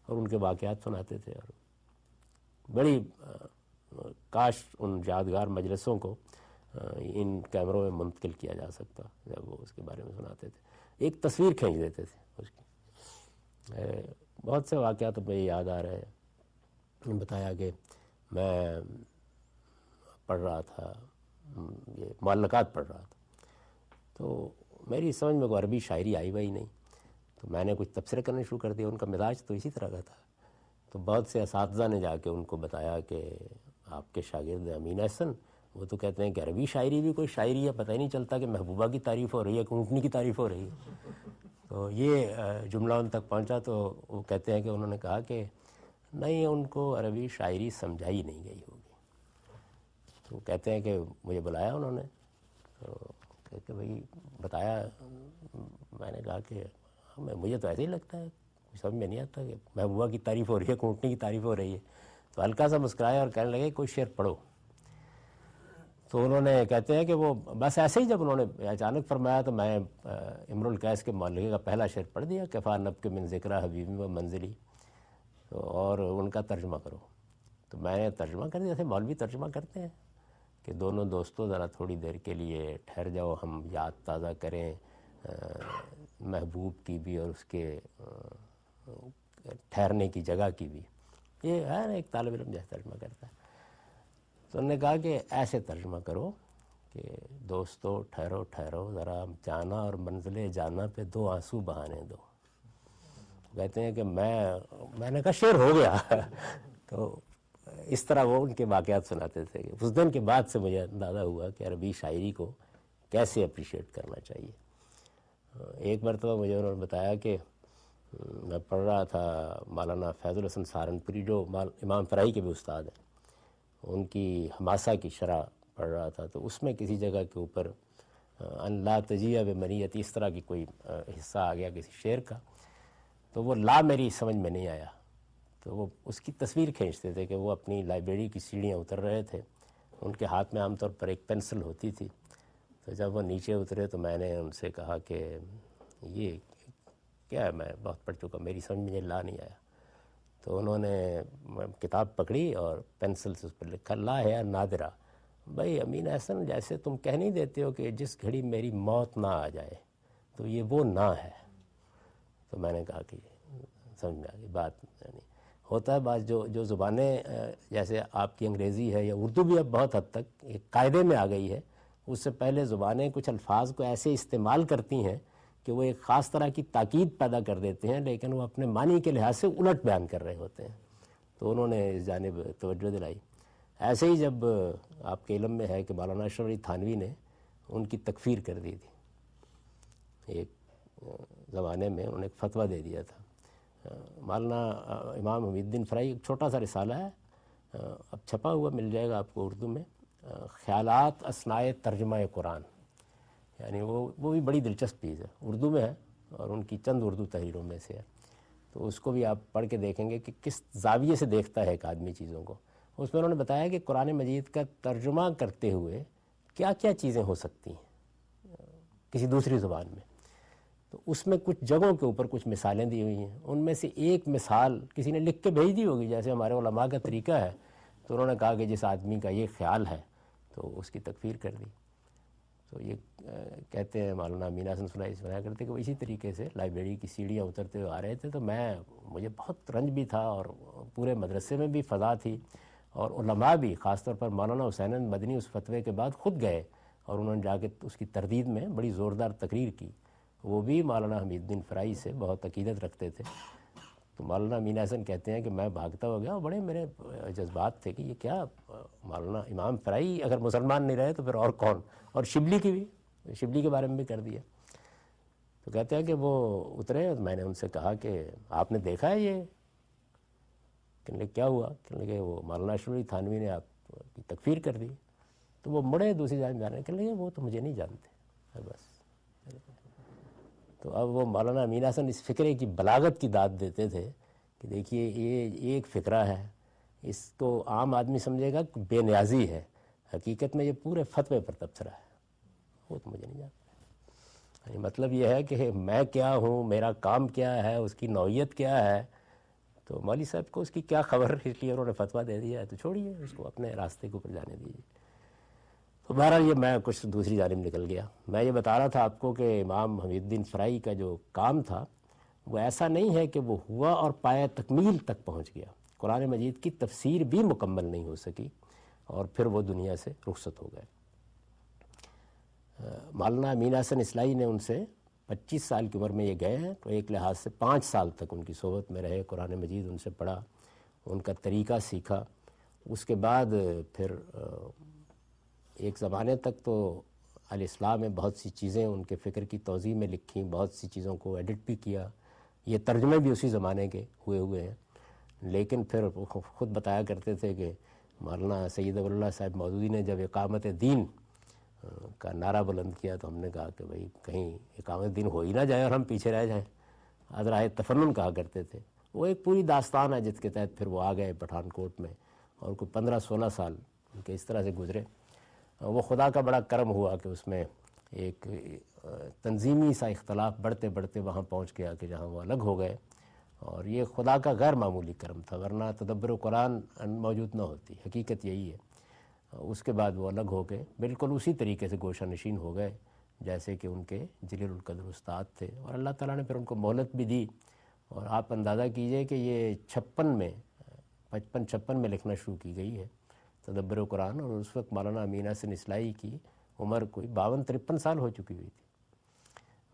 اور ان کے واقعات سناتے تھے۔ اور بڑی کاش ان یادگار مجلسوں کو ان کیمروں میں منتقل کیا جا سکتا جب وہ اس کے بارے میں سناتے تھے، ایک تصویر کھینچ دیتے تھے اس کی۔ بہت سے واقعات مجھے یاد آ رہے ہیں، بتایا کہ میں پڑھ رہا تھا، یہ معلقات پڑھ رہا تھا، تو میری سمجھ میں کوئی عربی شاعری آئی وہی نہیں، تو میں نے کچھ تبصرے کرنے شروع کر دیا۔ ان کا مزاج تو اسی طرح کا تھا، تو بہت سے اساتذہ نے جا کے ان کو بتایا کہ آپ کے شاگرد امین احسن، وہ تو کہتے ہیں کہ عربی شاعری بھی کوئی شاعری ہے، پتہ ہی نہیں چلتا کہ محبوبہ کی تعریف ہو رہی ہے کہ اونٹنی کی تعریف ہو رہی ہے۔ تو یہ جملہ ان تک پہنچا تو وہ کہتے ہیں کہ انہوں نے کہا کہ نہیں، ان کو عربی شاعری سمجھائی نہیں گئی ہوگی۔ تو کہتے ہیں کہ مجھے بلایا انہوں نے، تو کہتے بھائی بتایا، میں نے کہا کہ مجھے تو ایسے ہی لگتا ہے، کچھ سمجھ میں نہیں آتا کہ محبوبہ کی تعریف ہو رہی ہے کہ اونٹنی کی تعریف ہو رہی ہے۔ تو ہلکا سا مسکرایا اور کہنے لگے کوئی شعر پڑھو۔ تو انہوں نے کہتے ہیں کہ وہ بس ایسے ہی جب انہوں نے اچانک فرمایا تو میں امرؤ القیس کے معلقے کا پہلا شعر پڑھ دیا، کفا نب کے من ذکرہ حبیبی و منزلی، اور ان کا ترجمہ کرو۔ تو میں نے ترجمہ کر دیا، جیسے مولوی ترجمہ کرتے ہیں کہ دونوں دوستوں ذرا تھوڑی دیر کے لیے ٹھہر جاؤ، ہم یاد تازہ کریں محبوب کی بھی اور اس کے ٹھہرنے کی جگہ کی بھی۔ یہ ہے نا ایک طالب علم جیسے ترجمہ کرتا ہے۔ تو انہوں نے کہا کہ ایسے ترجمہ کرو کہ دوستو ٹھہرو ٹھہرو ذرا، جانا اور منزل جانا پہ 2 آنسو بہانے دو۔ کہتے ہیں کہ میں نے کہا شعر ہو گیا۔ تو اس طرح وہ ان کے واقعات سناتے تھے کہ اس دن کے بعد سے مجھے اندازہ ہوا کہ عربی شاعری کو کیسے اپریشیٹ کرنا چاہیے۔ ایک مرتبہ مجھے انہوں نے بتایا کہ میں پڑھ رہا تھا مولانا فیض الحسن سہارنپوری جو امام فرائی کے بھی استاد ہیں، ان کی حماسہ کی شرح پڑھ رہا تھا، تو اس میں کسی جگہ کے اوپر ان لا تجیہ بمنیتی اس طرح کی کوئی حصہ آ گیا کسی شعر کا، تو وہ لا میری سمجھ میں نہیں آیا، تو وہ اس کی تصویر کھینچتے تھے کہ وہ اپنی لائبریری کی سیڑھیاں اتر رہے تھے، ان کے ہاتھ میں عام طور پر ایک پینسل ہوتی تھی، تو جب وہ نیچے اترے تو میں نے ان سے کہا کہ یہ کیا ہے، میں بہت پڑھ چکا، میری سمجھ میں لا نہیں آیا، تو انہوں نے کتاب پکڑی اور پینسل سے اس پر لکھا لا ہے نادرہ، بھائی امین احسن جیسے تم کہہ نہیں دیتے ہو کہ جس گھڑی میری موت نہ آ جائے تو یہ وہ نہ ہے، تو میں نے کہا کہ سمجھ میں آ گئی بات، یعنی ہوتا ہے بعض جو زبانیں جیسے آپ کی انگریزی ہے یا اردو بھی اب بہت حد تک ایک قاعدے میں آ گئی ہے، اس سے پہلے زبانیں کچھ الفاظ کو ایسے استعمال کرتی ہیں کہ وہ ایک خاص طرح کی تاکید پیدا کر دیتے ہیں، لیکن وہ اپنے معنی کے لحاظ سے الٹ بیان کر رہے ہوتے ہیں، تو انہوں نے اس جانب توجہ دلائی۔ ایسے ہی جب آپ کے علم میں ہے کہ مولانا اشرف علی تھانوی نے ان کی تکفیر کر دی تھی، ایک زمانے میں انہوں نے ایک فتویٰ دے دیا تھا۔ مولانا امام حمید الدین فرائی ایک چھوٹا سا رسالہ ہے، اب چھپا ہوا مل جائے گا آپ کو اردو میں، خیالات اثناء ترجمہ قرآن، یعنی وہ بھی بڑی دلچسپ چیز ہے، اردو میں ہے اور ان کی چند اردو تحریروں میں سے ہے، تو اس کو بھی آپ پڑھ کے دیکھیں گے کہ کس زاویے سے دیکھتا ہے ایک آدمی چیزوں کو۔ اس میں انہوں نے بتایا کہ قرآن مجید کا ترجمہ کرتے ہوئے کیا کیا چیزیں ہو سکتی ہیں کسی دوسری زبان میں، تو اس میں کچھ جگہوں کے اوپر کچھ مثالیں دی ہوئی ہیں، ان میں سے ایک مثال کسی نے لکھ کے بھیج دی ہوگی، جیسے ہمارے علماء کا طریقہ ہے، تو انہوں نے کہا کہ جس آدمی کا یہ خیال ہے تو اس کی تکفیر کر دی۔ تو یہ کہتے ہیں مولانا امین احسن صلاحی فرمایا کرتے کہ وہ اسی طریقے سے لائبریری کی سیڑھیاں اترتے ہوئے آ رہے تھے، تو مجھے بہت رنج بھی تھا اور پورے مدرسے میں بھی فضا تھی، اور علماء بھی خاص طور پر مولانا حسین احمد مدنی اس فتوے کے بعد خود گئے اور انہوں نے جا کے اس کی تردید میں بڑی زوردار تقریر کی، وہ بھی مولانا حمید الدین فرائی سے بہت عقیدت رکھتے تھے، تو مولانا امین احسن کہتے ہیں کہ میں بھاگتا ہو گیا اور بڑے میرے جذبات تھے کہ یہ کیا، مولانا امام فرائی اگر مسلمان نہیں رہے تو پھر اور کون، اور شبلی کی بھی، شبلی کے بارے میں بھی کر دیا، تو کہتے ہیں کہ وہ اترے، میں نے ان سے کہا کہ آپ نے دیکھا ہے یہ، کہنے لگے کیا ہوا، کہنے لگے وہ مولانا اشرف علی تھانوی نے آپ کی تکفیر کر دی، تو وہ مڑے دوسری جانب جانے، کہنے لگے وہ تو مجھے نہیں جانتے بس۔ تو اب وہ مولانا امین احسن اس فکرے کی بلاغت کی داد دیتے تھے کہ دیکھیے یہ ایک فکرہ ہے، اس کو عام آدمی سمجھے گا کہ بے نیازی ہے، حقیقت میں یہ پورے فتوے پر تبصرہ ہے، وہ تو مجھے نہیں جانتا، یعنی مطلب یہ ہے کہ میں کیا ہوں، میرا کام کیا ہے، اس کی نوعیت کیا ہے، تو مولوی صاحب کو اس کی کیا خبر، اس لیے انہوں نے فتویٰ دے دیا ہے، تو چھوڑیے اس کو اپنے راستے کے اوپر جانے دیجیے۔ تو بہرحال یہ میں کچھ دوسری جانب نکل گیا، میں یہ بتا رہا تھا آپ کو کہ امام حمید الدین فرائی کا جو کام تھا وہ ایسا نہیں ہے کہ وہ ہوا اور پایہ تکمیل تک پہنچ گیا، قرآن مجید کی تفسیر بھی مکمل نہیں ہو سکی اور پھر وہ دنیا سے رخصت ہو گئے۔ مولانا امین احسن اصلاحی نے ان سے 25 سال کی عمر میں یہ گئے ہیں، تو ایک لحاظ سے 5 سال تک ان کی صحبت میں رہے، قرآن مجید ان سے پڑھا، ان کا طریقہ سیکھا، اس کے بعد پھر ایک زمانے تک تو الاصلاح میں بہت سی چیزیں ان کے فکر کی توضیح میں لکھیں، بہت سی چیزوں کو ایڈٹ بھی کیا، یہ ترجمے بھی اسی زمانے کے ہوئے ہیں، لیکن پھر خود بتایا کرتے تھے کہ مولانا سید ولی اللہ صاحب مودودی نے جب اقامت دین کا نعرہ بلند کیا تو ہم نے کہا کہ بھئی کہیں اقامت دین ہو ہی نہ جائے اور ہم پیچھے رہ جائیں، ازرائے تفنن کہا کرتے تھے، وہ ایک پوری داستان ہے جس کے تحت پھر وہ آ گئے پٹھان کوٹ میں، اور کوئی 15-16 سال ان کے اس طرح سے گزرے۔ وہ خدا کا بڑا کرم ہوا کہ اس میں ایک تنظیمی سا اختلاف بڑھتے بڑھتے وہاں پہنچ گیا کہ جہاں وہ الگ ہو گئے، اور یہ خدا کا غیر معمولی کرم تھا، ورنہ تدبر قرآن موجود نہ ہوتی، حقیقت یہی ہے۔ اس کے بعد وہ الگ ہو گئے، بالکل اسی طریقے سے گوشہ نشین ہو گئے جیسے کہ ان کے جلیل القدر استاد تھے، اور اللہ تعالیٰ نے پھر ان کو مہلت بھی دی، اور آپ اندازہ کیجئے کہ یہ 55 میں لکھنا شروع کی گئی ہے تدبر قرآن، اور اس وقت مولانا امین احسن اصلاحی کی عمر کوئی 52-53 سال ہو چکی ہوئی تھی۔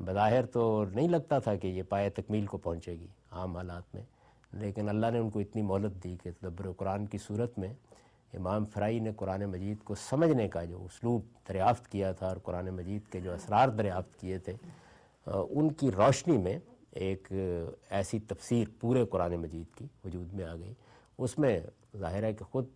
بظاہر تو نہیں لگتا تھا کہ یہ پایہ تکمیل کو پہنچے گی عام حالات میں، لیکن اللہ نے ان کو اتنی مہلت دی کہ تدبر قرآن کی صورت میں امام فرائی نے قرآن مجید کو سمجھنے کا جو اسلوب دریافت کیا تھا اور قرآن مجید کے جو اسرار دریافت کیے تھے، ان کی روشنی میں ایک ایسی تفسیر پورے قرآن مجید کی وجود میں آ گئی۔ اس میں ظاہر ہے کہ خود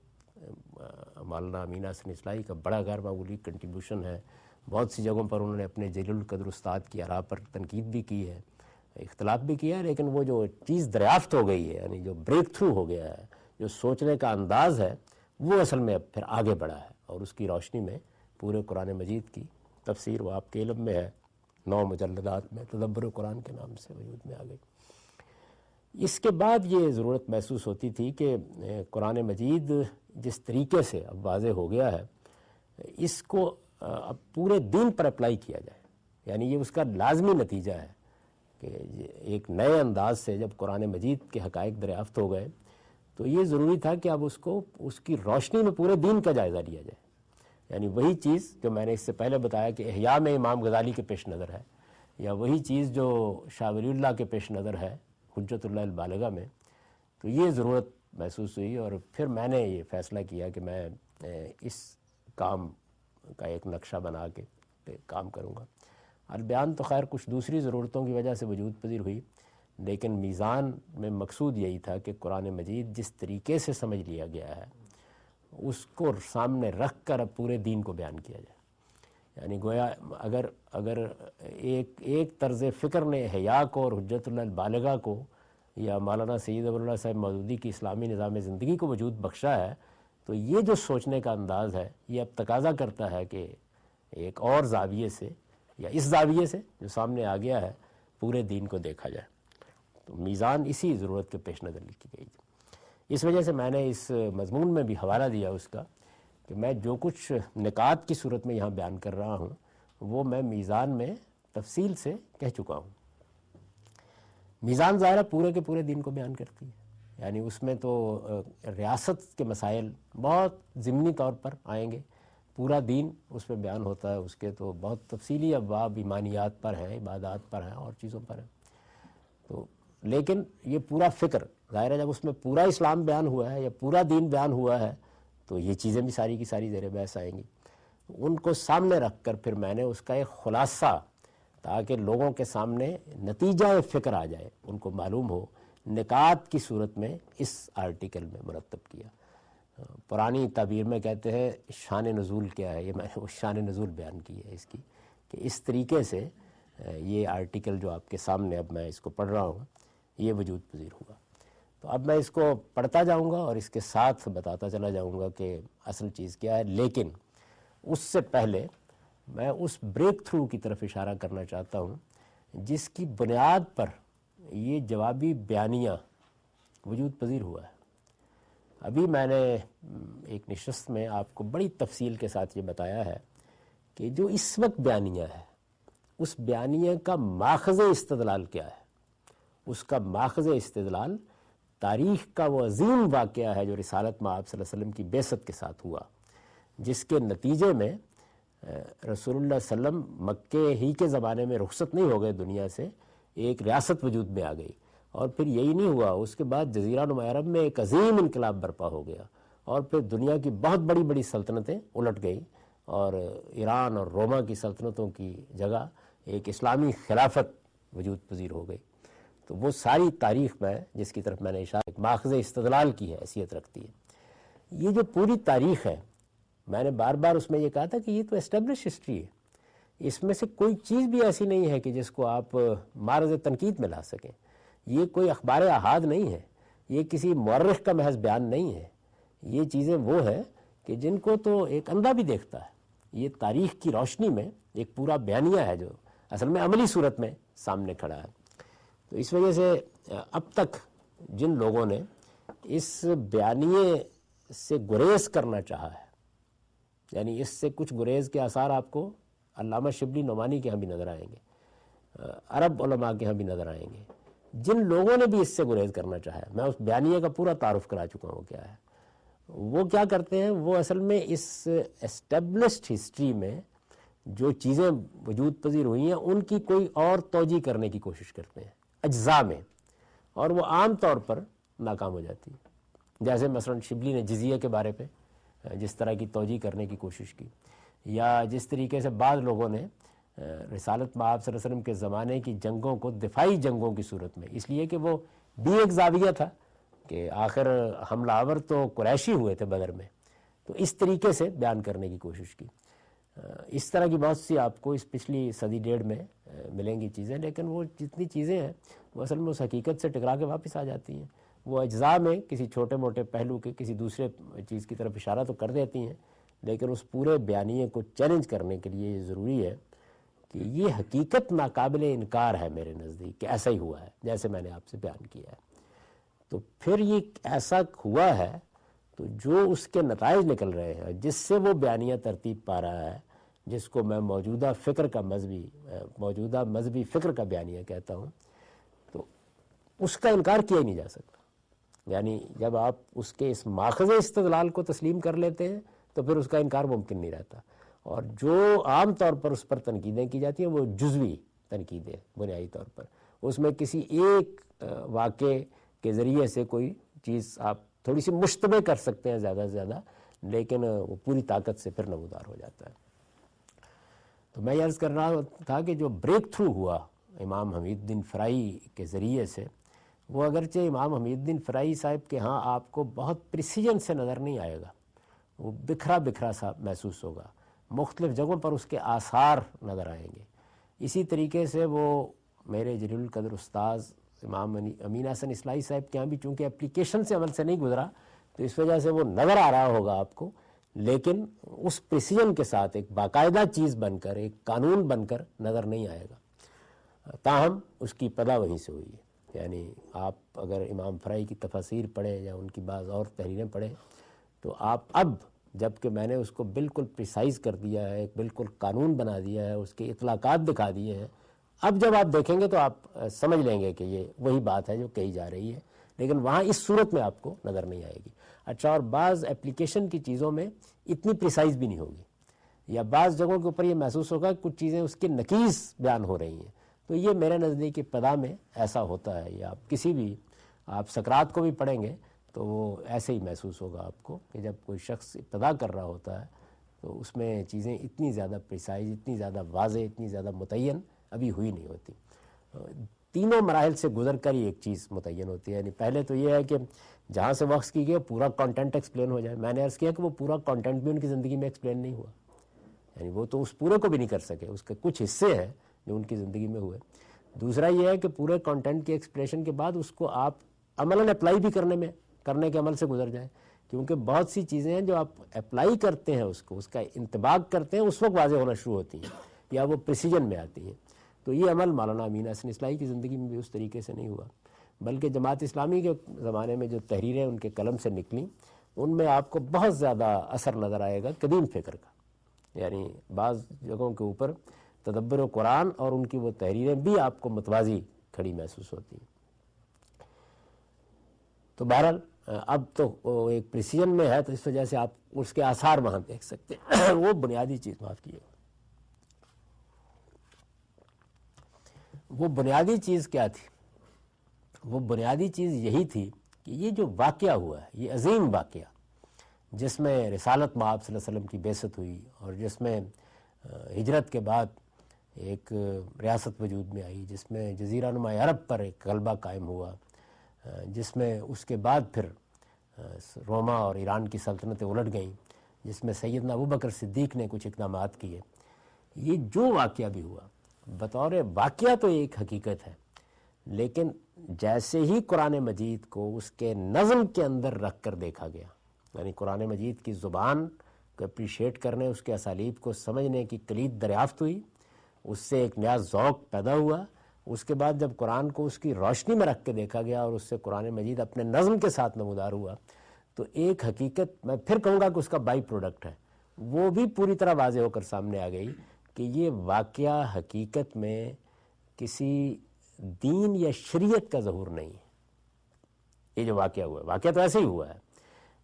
مولانا امین حسن اصلاحی کا بڑا غیر معمولی کنٹریبیوشن ہے. بہت سی جگہوں پر انہوں نے اپنے جلیل القدر استاد کی آراء پر تنقید بھی کی ہے, اختلاف بھی کیا ہے, لیکن وہ جو چیز دریافت ہو گئی ہے, یعنی جو بریک تھرو ہو گیا ہے, جو سوچنے کا انداز ہے, وہ اصل میں اب پھر آگے بڑھا ہے. اور اس کی روشنی میں پورے قرآن مجید کی تفسیر وہ آپ کے علم میں ہے, 9 مجلدات میں تدبر قرآن کے نام سے وجود میں آ گئی. اس کے بعد یہ ضرورت محسوس ہوتی تھی کہ قرآن مجید جس طریقے سے اب واضح ہو گیا ہے, اس کو اب پورے دین پر اپلائی کیا جائے. یعنی یہ اس کا لازمی نتیجہ ہے کہ ایک نئے انداز سے جب قرآن مجید کے حقائق دریافت ہو گئے تو یہ ضروری تھا کہ اب اس کو اس کی روشنی میں پورے دین کا جائزہ لیا جائے. یعنی وہی چیز جو میں نے اس سے پہلے بتایا کہ احیاء میں امام غزالی کے پیش نظر ہے, یا وہی چیز جو شاہ ولی اللہ کے پیش نظر ہے حجت اللہ البالغہ میں, تو یہ ضرورت محسوس ہوئی. اور پھر میں نے یہ فیصلہ کیا کہ میں اس کام کا ایک نقشہ بنا کے کام کروں گا. البیان تو خیر کچھ دوسری ضرورتوں کی وجہ سے وجود پذیر ہوئی, لیکن میزان میں مقصود یہی تھا کہ قرآن مجید جس طریقے سے سمجھ لیا گیا ہے اس کو سامنے رکھ کر اب پورے دین کو بیان کیا جائے. یعنی گویا اگر ایک طرز فکر نے احیاء کو اور حجت اللہ البالغہ کو یا مولانا سید ابو اللہ صاحب مودودی کی اسلامی نظام زندگی کو وجود بخشا ہے, تو یہ جو سوچنے کا انداز ہے یہ اب تقاضا کرتا ہے کہ ایک اور زاویے سے یا اس زاویے سے جو سامنے آ گیا ہے پورے دین کو دیکھا جائے. تو میزان اسی ضرورت کے پیش نظر لکھی گئی. اس وجہ سے میں نے اس مضمون میں بھی حوالہ دیا اس کا کہ میں جو کچھ نکات کی صورت میں یہاں بیان کر رہا ہوں وہ میں میزان میں تفصیل سے کہہ چکا ہوں. میزان ظاہرہ پورے کے پورے دین کو بیان کرتی ہے. یعنی اس میں تو ریاست کے مسائل بہت ضمنی طور پر آئیں گے, پورا دین اس میں بیان ہوتا ہے, اس کے تو بہت تفصیلی ابواب ایمانیات پر ہیں, عبادات پر ہیں, اور چیزوں پر ہیں. تو لیکن یہ پورا فکر ظاہر ہے جب اس میں پورا اسلام بیان ہوا ہے یا پورا دین بیان ہوا ہے تو یہ چیزیں بھی ساری کی ساری زیر بحث آئیں گی. ان کو سامنے رکھ کر پھر میں نے اس کا ایک خلاصہ, تاکہ لوگوں کے سامنے نتیجہ فکر آ جائے, ان کو معلوم ہو, نکات کی صورت میں اس آرٹیکل میں مرتب کیا. پرانی تعبیر میں کہتے ہیں شان نزول کیا ہے, یہ میں نے شان نزول بیان کی ہے اس کی, کہ اس طریقے سے یہ آرٹیکل جو آپ کے سامنے اب میں اس کو پڑھ رہا ہوں یہ وجود پذیر ہوا. تو اب میں اس کو پڑھتا جاؤں گا اور اس کے ساتھ بتاتا چلا جاؤں گا کہ اصل چیز کیا ہے. لیکن اس سے پہلے میں اس بریک تھرو کی طرف اشارہ کرنا چاہتا ہوں جس کی بنیاد پر یہ جوابی بیانیہ وجود پذیر ہوا ہے. ابھی میں نے ایک نشست میں آپ کو بڑی تفصیل کے ساتھ یہ بتایا ہے کہ جو اس وقت بیانیہ ہے اس بیانیہ کا ماخذ استدلال کیا ہے. اس کا ماخذ استدلال تاریخ کا وہ عظیم واقعہ ہے جو رسالت مآب صلی اللہ علیہ وسلم کی بعثت کے ساتھ ہوا, جس کے نتیجے میں رسول اللہ صلی اللہ علیہ وسلم مکے ہی کے زمانے میں رخصت نہیں ہو گئے دنیا سے, ایک ریاست وجود میں آ گئی. اور پھر یہی نہیں ہوا, اس کے بعد جزیرہ نما عرب میں ایک عظیم انقلاب برپا ہو گیا, اور پھر دنیا کی بہت بڑی بڑی سلطنتیں الٹ گئیں, اور ایران اور روما کی سلطنتوں کی جگہ ایک اسلامی خلافت وجود پذیر ہو گئی. تو وہ ساری تاریخ میں جس کی طرف میں نے اشارہ, ماخذ استدلال کی حیثیت رکھتی ہے. یہ جو پوری تاریخ ہے, میں نے بار بار اس میں یہ کہا تھا کہ یہ تو اسٹیبلش ہسٹری ہے, اس میں سے کوئی چیز بھی ایسی نہیں ہے کہ جس کو آپ معرض تنقید میں لا سکیں. یہ کوئی اخبار احاد نہیں ہے, یہ کسی مورخ کا محض بیان نہیں ہے. یہ چیزیں وہ ہیں کہ جن کو تو ایک اندھا بھی دیکھتا ہے. یہ تاریخ کی روشنی میں ایک پورا بیانیہ ہے جو اصل میں عملی صورت میں سامنے کھڑا ہے. تو اس وجہ سے اب تک جن لوگوں نے اس بیانیے سے گریز کرنا چاہا ہے, یعنی اس سے کچھ گریز کے آثار آپ کو علامہ شبلی نعمانی کے ہاں بھی نظر آئیں گے, عرب علماء کے ہاں بھی نظر آئیں گے. جن لوگوں نے بھی اس سے گریز کرنا چاہا ہے, میں اس بیانیے کا پورا تعارف کرا چکا ہوں کیا ہے. وہ کیا کرتے ہیں, وہ اصل میں اس اسٹیبلشڈ ہسٹری میں جو چیزیں وجود پذیر ہوئی ہیں ان کی کوئی اور توجیہ کرنے کی کوشش کرتے ہیں اجزاء میں, اور وہ عام طور پر ناکام ہو جاتی ہے. جیسے مثلا شبلی نے جزیہ کے بارے پہ جس طرح کی توجیہ کرنے کی کوشش کی, یا جس طریقے سے بعض لوگوں نے رسالت مآب صلی اللہ علیہ وسلم کے زمانے کی جنگوں کو دفاعی جنگوں کی صورت میں, اس لیے کہ وہ بھی ایک زاویہ تھا کہ آخر حملہ آور تو قریشی ہوئے تھے بدر میں, تو اس طریقے سے بیان کرنے کی کوشش کی۔ اس طرح کی بہت سی آپ کو اس پچھلی صدی ڈیڑھ میں ملیں گی چیزیں، لیکن وہ جتنی چیزیں ہیں وہ اصل میں اس حقیقت سے ٹکرا کے واپس آ جاتی ہیں۔ وہ اجزاء میں کسی چھوٹے موٹے پہلو کے کسی دوسرے چیز کی طرف اشارہ تو کر دیتی ہیں، لیکن اس پورے بیانیے کو چیلنج کرنے کے لیے یہ ضروری ہے کہ یہ حقیقت ناقابل انکار ہے میرے نزدیک کہ ایسا ہی ہوا ہے جیسے میں نے آپ سے بیان کیا ہے۔ تو پھر یہ ایسا ہوا ہے تو جو اس کے نتائج نکل رہے ہیں، جس سے وہ بیانیہ ترتیب پا رہا ہے، جس کو میں موجودہ مذہبی فکر کا بیانیہ کہتا ہوں، تو اس کا انکار کیا ہی نہیں جا سکتا۔ یعنی جب آپ اس کے اس ماخذ استدلال کو تسلیم کر لیتے ہیں تو پھر اس کا انکار ممکن نہیں رہتا۔ اور جو عام طور پر اس پر تنقیدیں کی جاتی ہیں وہ جزوی تنقیدیں بنیادی طور پر، اس میں کسی ایک واقعے کے ذریعے سے کوئی چیز آپ تھوڑی سی مشتبہ کر سکتے ہیں زیادہ سے زیادہ، لیکن وہ پوری طاقت سے پھر نمودار ہو جاتا ہے۔ تو میں یہ عرض کر رہا تھا کہ جو بریک تھرو ہوا امام حمید الدین فرائی کے ذریعے سے، وہ اگرچہ امام حمید الدین فرائی صاحب کے ہاں آپ کو بہت پریسیجن سے نظر نہیں آئے گا، وہ بکھرا بکھرا سا محسوس ہوگا، مختلف جگہوں پر اس کے آثار نظر آئیں گے۔ اسی طریقے سے وہ میرے جلیل القدر استاذ امام امین حسن اصلاحی صاحب کے ہاں بھی چونکہ اپلیکیشن سے عمل سے نہیں گزرا تو اس وجہ سے وہ نظر آ رہا ہوگا آپ کو، لیکن اس پریسیجن کے ساتھ ایک باقاعدہ چیز بن کر، ایک قانون بن کر نظر نہیں آئے گا۔ تاہم اس کی پدا وہیں سے ہوئی ہے۔ یعنی آپ اگر امام فرائی کی تفاسیر پڑھیں یا ان کی بعض اور تحریریں پڑھیں تو آپ اب جب کہ میں نے اس کو بالکل پریسائز کر دیا ہے، ایک بالکل قانون بنا دیا ہے، اس کے اطلاقات دکھا دیے ہیں، اب جب آپ دیکھیں گے تو آپ سمجھ لیں گے کہ یہ وہی بات ہے جو کہی جا رہی ہے، لیکن وہاں اس صورت میں آپ کو نظر نہیں آئے گی۔ اچھا، اور بعض اپلیکیشن کی چیزوں میں اتنی پریسائز بھی نہیں ہوگی، یا بعض جگہوں کے اوپر یہ محسوس ہوگا کہ کچھ چیزیں اس کے نقیض بیان ہو رہی ہیں۔ تو یہ میرے نزدیک ابتدا میں ایسا ہوتا ہے، یا آپ کسی بھی آپ سقراط کو بھی پڑھیں گے تو وہ ایسے ہی محسوس ہوگا آپ کو کہ جب کوئی شخص ابتدا کر رہا ہوتا ہے تو اس میں چیزیں اتنی زیادہ پریسائز، اتنی زیادہ واضح، اتنی زیادہ متعین ابھی ہوئی نہیں ہوتی۔ تینوں مراحل سے گزر کر ہی ایک چیز متعین ہوتی ہے۔ یعنی پہلے تو یہ ہے کہ جہاں سے وقف کی گئی پورا کانٹینٹ ایکسپلین ہو جائے۔ میں نے عرض کیا کہ وہ پورا کانٹینٹ بھی ان کی زندگی میں ایکسپلین نہیں ہوا، یعنی وہ تو اس پورے کو بھی نہیں کر سکے، اس کے کچھ حصے ہیں جو ان کی زندگی میں ہوئے۔ دوسرا یہ ہے کہ پورے کانٹینٹ کی ایکسپلیشن کے بعد اس کو آپ عملاً اپلائی بھی کرنے کے عمل سے گزر جائیں، کیونکہ بہت سی چیزیں ہیں جو آپ اپلائی کرتے ہیں، اس کا انطباق کرتے ہیں، اس وقت واضح ہونا شروع ہوتی ہیں یا وہ پریسیجن میں آتی ہیں۔ تو یہ عمل مولانا امین حسن اصلاحی کی زندگی میں بھی اس طریقے سے نہیں ہوا، بلکہ جماعت اسلامی کے زمانے میں جو تحریریں ان کے قلم سے نکلیں ان میں آپ کو بہت زیادہ اثر نظر آئے گا قدیم فکر کا۔ یعنی بعض جگہوں کے اوپر تدبر و قرآن اور ان کی وہ تحریریں بھی آپ کو متوازی کھڑی محسوس ہوتی ہیں۔ تو بہرحال اب تو ایک پریسیجن میں ہے، تو اس وجہ سے آپ اس کے آثار وہاں دیکھ سکتے ہیں۔ وہ بنیادی چیز، معاف کیے، وہ بنیادی چیز کیا تھی؟ وہ بنیادی چیز یہی تھی کہ یہ جو واقعہ ہوا ہے، یہ عظیم واقعہ جس میں رسالت مآب صلی اللہ علیہ وسلم کی بعثت ہوئی، اور جس میں ہجرت کے بعد ایک ریاست وجود میں آئی، جس میں جزیرہ نما عرب پر ایک غلبہ قائم ہوا، جس میں اس کے بعد پھر روما اور ایران کی سلطنتیں الٹ گئیں، جس میں سیدنا ابوبکر صدیق نے کچھ اقدامات کیے۔ یہ جو واقعہ بھی ہوا بطور واقعہ تو ایک حقیقت ہے، لیکن جیسے ہی قرآن مجید کو اس کے نظم کے اندر رکھ کر دیکھا گیا، یعنی قرآن مجید کی زبان کو اپریشیٹ کرنے، اس کے اسالیب کو سمجھنے کی کلید دریافت ہوئی، اس سے ایک نیا ذوق پیدا ہوا۔ اس کے بعد جب قرآن کو اس کی روشنی میں رکھ کے دیکھا گیا اور اس سے قرآن مجید اپنے نظم کے ساتھ نمودار ہوا، تو ایک حقیقت میں پھر کہوں گا کہ اس کا بائی پروڈکٹ ہے، وہ بھی پوری طرح واضح ہو کر سامنے آ گئی کہ یہ واقعہ حقیقت میں کسی دین یا شریعت کا ظہور نہیں ہے۔ یہ جو واقعہ ہوا ہے، واقعہ تو ایسے ہی ہوا ہے،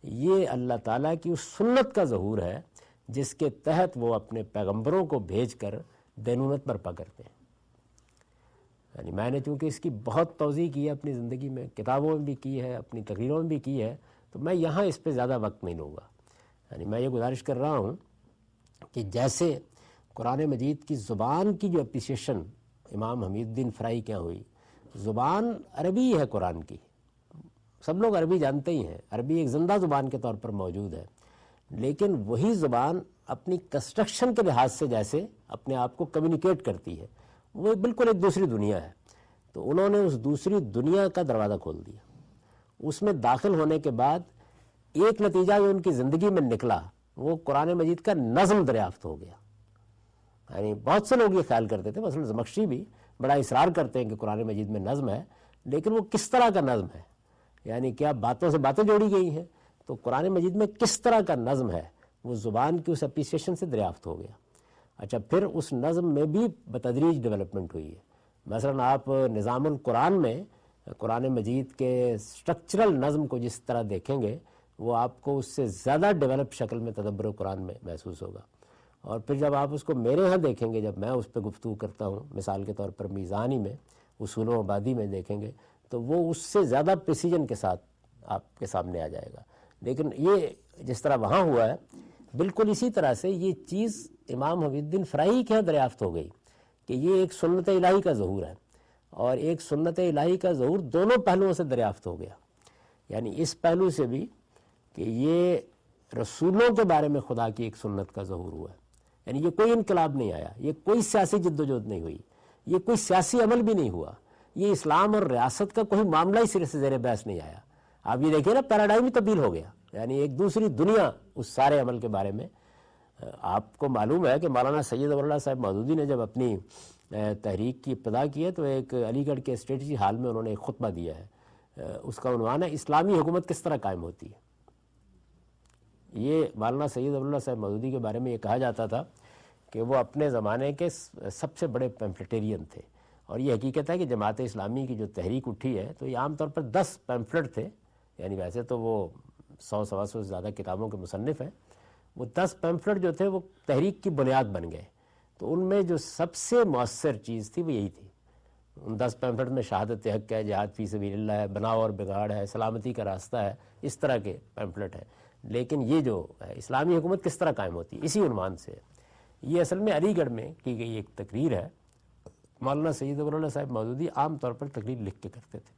یہ اللہ تعالیٰ کی اس سنت کا ظہور ہے جس کے تحت وہ اپنے پیغمبروں کو بھیج کر دینونت برپا کرتے ہیں۔ یعنی میں نے چونکہ اس کی بہت توضیح کی ہے اپنی زندگی میں، کتابوں میں بھی کی ہے، اپنی تقریروں میں بھی کی ہے، تو میں یہاں اس پہ زیادہ وقت نہیں لوں گا۔ یعنی میں یہ گزارش کر رہا ہوں کہ جیسے قرآن مجید کی زبان کی جو اپریسیشن امام حمید الدین فرائی کیا ہوئی، زبان عربی ہے قرآن کی، سب لوگ عربی جانتے ہی ہیں، عربی ایک زندہ زبان کے طور پر موجود ہے، لیکن وہی زبان اپنی کنسٹرکشن کے لحاظ سے جیسے اپنے آپ کو کمیونیکیٹ کرتی ہے، وہ بالکل ایک دوسری دنیا ہے۔ تو انہوں نے اس دوسری دنیا کا دروازہ کھول دیا۔ اس میں داخل ہونے کے بعد ایک نتیجہ جو ان کی زندگی میں نکلا وہ قرآن مجید کا نظم دریافت ہو گیا۔ یعنی بہت سے لوگ یہ خیال کرتے تھے، مثلا زمخشری بھی بڑا اصرار کرتے ہیں کہ قرآن مجید میں نظم ہے، لیکن وہ کس طرح کا نظم ہے؟ یعنی کیا باتوں سے باتیں جوڑی گئی ہیں؟ تو قرآن مجید میں کس طرح کا نظم ہے وہ زبان کی اس اپریسیشن سے دریافت ہو گیا۔ اچھا، پھر اس نظم میں بھی بتدریج ڈیولپمنٹ ہوئی ہے۔ مثلا آپ نظام القرآن میں قرآن مجید کے سٹرکچرل نظم کو جس طرح دیکھیں گے وہ آپ کو اس سے زیادہ ڈیولپ شکل میں تدبر قرآن میں محسوس ہوگا۔ اور پھر جب آپ اس کو میرے ہاں دیکھیں گے، جب میں اس پہ گفتگو کرتا ہوں، مثال کے طور پر میزانی میں، اصول و مبادی میں دیکھیں گے تو وہ اس سے زیادہ پریسیجن کے ساتھ آپ کے سامنے آ جائے گا۔ لیکن یہ جس طرح وہاں ہوا ہے، بالکل اسی طرح سے یہ چیز امام حبیب الدین فرائی کے ہاں دریافت ہو گئی کہ یہ ایک سنت الہی کا ظہور ہے، اور ایک سنت الہی کا ظہور دونوں پہلوؤں سے دریافت ہو گیا۔ یعنی اس پہلو سے بھی کہ یہ رسولوں کے بارے میں خدا کی ایک سنت کا ظہور ہوا ہے، یعنی یہ کوئی انقلاب نہیں آیا، یہ کوئی سیاسی جد و جہد نہیں ہوئی، یہ کوئی سیاسی عمل بھی نہیں ہوا، یہ اسلام اور ریاست کا کوئی معاملہ ہی سرے سے زیر بحث نہیں آیا۔ آپ یہ دیکھیں نا، پیراڈائم ہی تبدیل ہو گیا، یعنی ایک دوسری دنیا اس سارے عمل کے بارے میں۔ آپ کو معلوم ہے کہ مولانا سید ظفر اللہ صاحب مودودی نے جب اپنی تحریک کی ابتدا کی ہے تو ایک علی گڑھ کے اسٹریٹجی ہال میں انہوں نے ایک خطبہ دیا ہے، اس کا عنوان ہے اسلامی حکومت کس طرح قائم ہوتی ہے۔ یہ مولانا سید ظفر اللہ صاحب مودودی کے بارے میں یہ کہا جاتا تھا کہ وہ اپنے زمانے کے سب سے بڑے پیمفلٹیرین تھے، اور یہ حقیقت ہے کہ جماعت اسلامی کی جو تحریک اٹھی ہے تو یہ عام طور پر 10 پیمفلٹ تھے، یعنی ویسے تو وہ 100 سے زیادہ کتابوں کے مصنف ہیں، وہ 10 پیمفلٹ جو تھے وہ تحریک کی بنیاد بن گئے۔ تو ان میں جو سب سے مؤثر چیز تھی وہ یہی تھی۔ ان 10 پیمفلٹ میں شہادت حق ہے، جہاد فی سبیل اللہ ہے، بناؤ اور بگاڑ ہے، سلامتی کا راستہ ہے، اس طرح کے پیمفلٹ ہیں۔ لیکن یہ جو ہے اسلامی حکومت کس طرح قائم ہوتی ہے، اسی عنوان سے یہ اصل میں علی گڑھ میں کی گئی ایک تقریر ہے۔ مولانا سید ظفر اللہ صاحب مودودی عام طور پر تقریر لکھ کے کرتے تھے،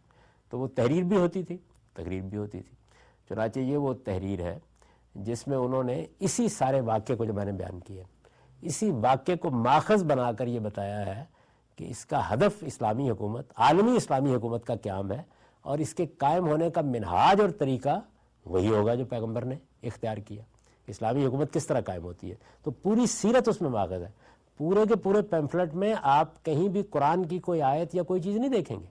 تو وہ تحریر بھی ہوتی تھی، تقریر بھی ہوتی تھی۔ چنانچہ یہ وہ تحریر ہے جس میں انہوں نے اسی سارے واقعے کو جو میں نے بیان کیا، اسی واقعے کو ماخذ بنا کر یہ بتایا ہے کہ اس کا ہدف اسلامی حکومت، عالمی اسلامی حکومت کا قیام ہے، اور اس کے قائم ہونے کا منہاج اور طریقہ وہی ہوگا جو پیغمبر نے اختیار کیا۔ اسلامی حکومت کس طرح قائم ہوتی ہے، تو پوری سیرت اس میں ماخذ ہے۔ پورے کے پورے پیمفلٹ میں آپ کہیں بھی قرآن کی کوئی آیت یا کوئی چیز نہیں دیکھیں گے۔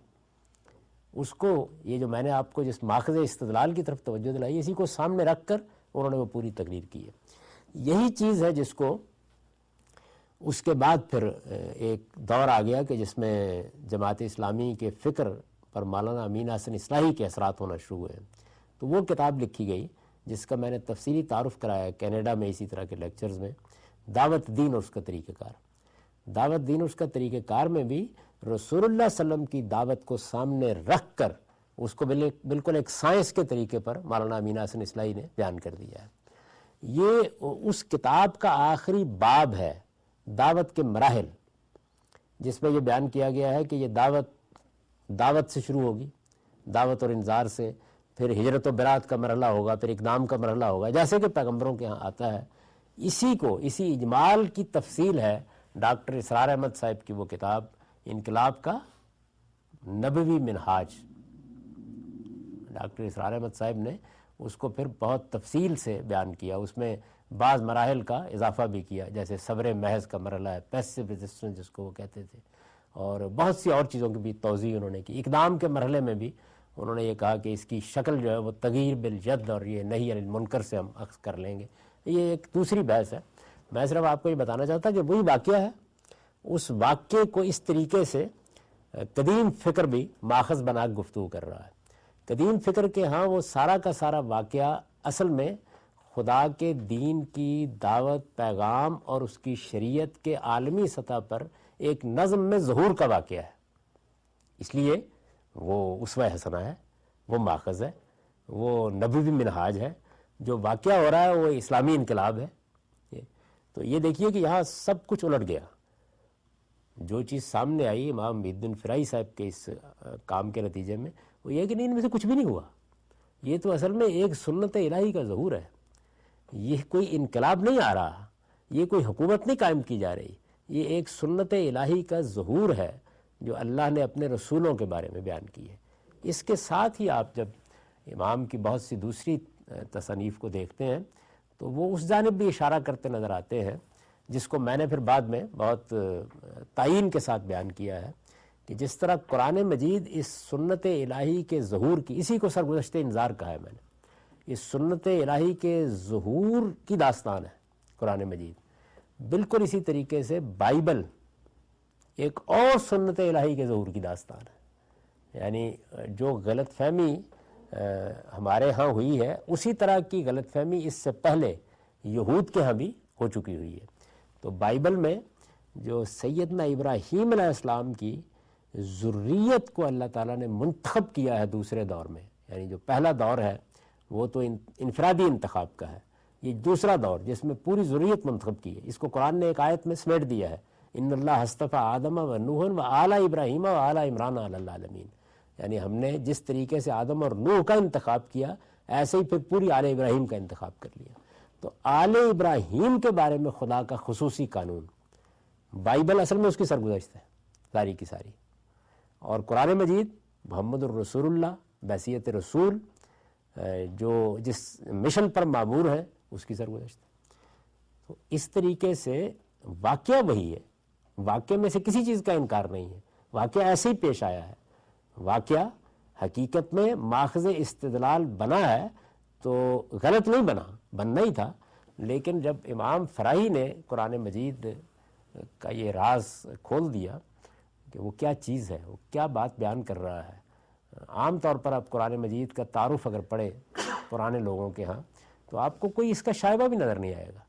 اس کو، یہ جو میں نے آپ کو جس ماخذ استدلال کی طرف توجہ دلائی، اسی کو سامنے رکھ کر انہوں نے وہ پوری تقریر کی ہے۔ یہی چیز ہے جس کو اس کے بعد پھر ایک دور آ گیا کہ جس میں جماعت اسلامی کے فکر پر مولانا امین حسن اصلاحی کے اثرات ہونا شروع ہوئے، تو وہ کتاب لکھی گئی جس کا میں نے تفصیلی تعارف کرایا ہے کینیڈا میں اسی طرح کے لیکچرز میں، دعوت دین اور اس کا طریقہ کار۔ دعوت دین اور اس کا طریقہ کار میں بھی رسول اللہ صلی اللہ علیہ وسلم کی دعوت کو سامنے رکھ کر اس کو بالکل ایک سائنس کے طریقے پر مولانا امین حسن اصلاحی نے بیان کر دیا ہے۔ یہ اس کتاب کا آخری باب ہے، دعوت کے مراحل، جس میں یہ بیان کیا گیا ہے کہ یہ دعوت سے شروع ہوگی، دعوت اور انذار سے، پھر ہجرت و برات کا مرحلہ ہوگا، پھر اقدام کا مرحلہ ہوگا، جیسے کہ پیغمبروں کے ہاں آتا ہے۔ اسی اجمال کی تفصیل ہے ڈاکٹر اسرار احمد صاحب کی وہ کتاب انقلاب کا نبوی منہاج۔ ڈاکٹر اسرار احمد صاحب نے اس کو پھر بہت تفصیل سے بیان کیا، اس میں بعض مراحل کا اضافہ بھی کیا، جیسے صبر محض کا مرحلہ ہے، پیسو ریزسٹنس جس کو وہ کہتے تھے، اور بہت سی اور چیزوں کی بھی توضیح انہوں نے کی۔ اقدام کے مرحلے میں بھی انہوں نے یہ کہا کہ اس کی شکل جو ہے وہ تغییر بالجد اور یہ نہی عن المنکر سے ہم اخذ کر لیں گے۔ یہ ایک دوسری بحث ہے، میں صرف آپ کو یہ بتانا چاہتا کہ وہی واقعہ ہے، اس واقعے کو اس طریقے سے قدیم فکر بھی ماخذ بنا گفتگو کر رہا ہے۔ قدیم فکر کے ہاں وہ سارا کا سارا واقعہ اصل میں خدا کے دین کی دعوت، پیغام اور اس کی شریعت کے عالمی سطح پر ایک نظم میں ظہور کا واقعہ ہے، اس لیے وہ اسوہ حسنہ ہے، وہ ماخذ ہے، وہ نبوی منہاج ہے۔ جو واقعہ ہو رہا ہے وہ اسلامی انقلاب ہے۔ تو یہ دیکھیے کہ یہاں سب کچھ الٹ گیا۔ جو چیز سامنے آئی امام محی الدین فرائی صاحب کے اس کام کے نتیجے میں، وہ یہ کہ نہیں، ان میں سے کچھ بھی نہیں ہوا۔ یہ تو اصل میں ایک سنت الہی کا ظہور ہے، یہ کوئی انقلاب نہیں آ رہا، یہ کوئی حکومت نہیں قائم کی جا رہی، یہ ایک سنت الہی کا ظہور ہے جو اللہ نے اپنے رسولوں کے بارے میں بیان کی ہے۔ اس کے ساتھ ہی آپ جب امام کی بہت سی دوسری تصانیف کو دیکھتے ہیں تو وہ اس جانب بھی اشارہ کرتے نظر آتے ہیں، جس کو میں نے پھر بعد میں بہت تعین کے ساتھ بیان کیا ہے کہ جس طرح قرآن مجید اس سنت الہی کے ظہور کی، اسی کو سرگزشت انذار کہا ہے میں نے، اس سنت الہی کے ظہور کی داستان ہے قرآن مجید۔ بالکل اسی طریقے سے بائبل ایک اور سنت الہی کے ظہور کی داستان ہے، یعنی جو غلط فہمی ہمارے ہاں ہوئی ہے اسی طرح کی غلط فہمی اس سے پہلے یہود کے ہاں بھی ہو چکی ہوئی ہے۔ تو بائبل میں جو سیدنا ابراہیم علیہ السلام کی ذریت کو اللہ تعالیٰ نے منتخب کیا ہے دوسرے دور میں، یعنی جو پہلا دور ہے وہ تو انفرادی انتخاب کا ہے، یہ دوسرا دور جس میں پوری ذریت منتخب کی ہے، اس کو قرآن نے ایک آیت میں سمیٹ دیا ہے، ان اللہ اصطفیٰ آدم و نوح و آل ابراہیم و آل عمران علی العالمین، یعنی ہم نے جس طریقے سے آدم اور نوح کا انتخاب کیا ایسے ہی پھر پوری آل ابراہیم کا انتخاب کر لیا۔ تو آل ابراہیم کے بارے میں خدا کا خصوصی قانون، بائبل اصل میں اس کی سرگزشت ہے ساری کی ساری، اور قرآن مجید محمد الرسول اللہ بعثیت رسول جو جس مشن پر معمور ہے اس کی سرگزشت ہے۔ تو اس طریقے سے واقعہ وہی ہے، واقعہ میں سے کسی چیز کا انکار نہیں ہے، واقعہ ایسے ہی پیش آیا ہے، واقعہ حقیقت میں ماخذ استدلال بنا ہے تو غلط نہیں بننا ہی تھا، لیکن جب امام فراہی نے قرآن مجید کا یہ راز کھول دیا کہ وہ کیا چیز ہے، وہ کیا بات بیان کر رہا ہے۔ عام طور پر آپ قرآن مجید کا تعارف اگر پڑھے پرانے لوگوں کے ہاں تو آپ کو کوئی اس کا شائبہ بھی نظر نہیں آئے گا،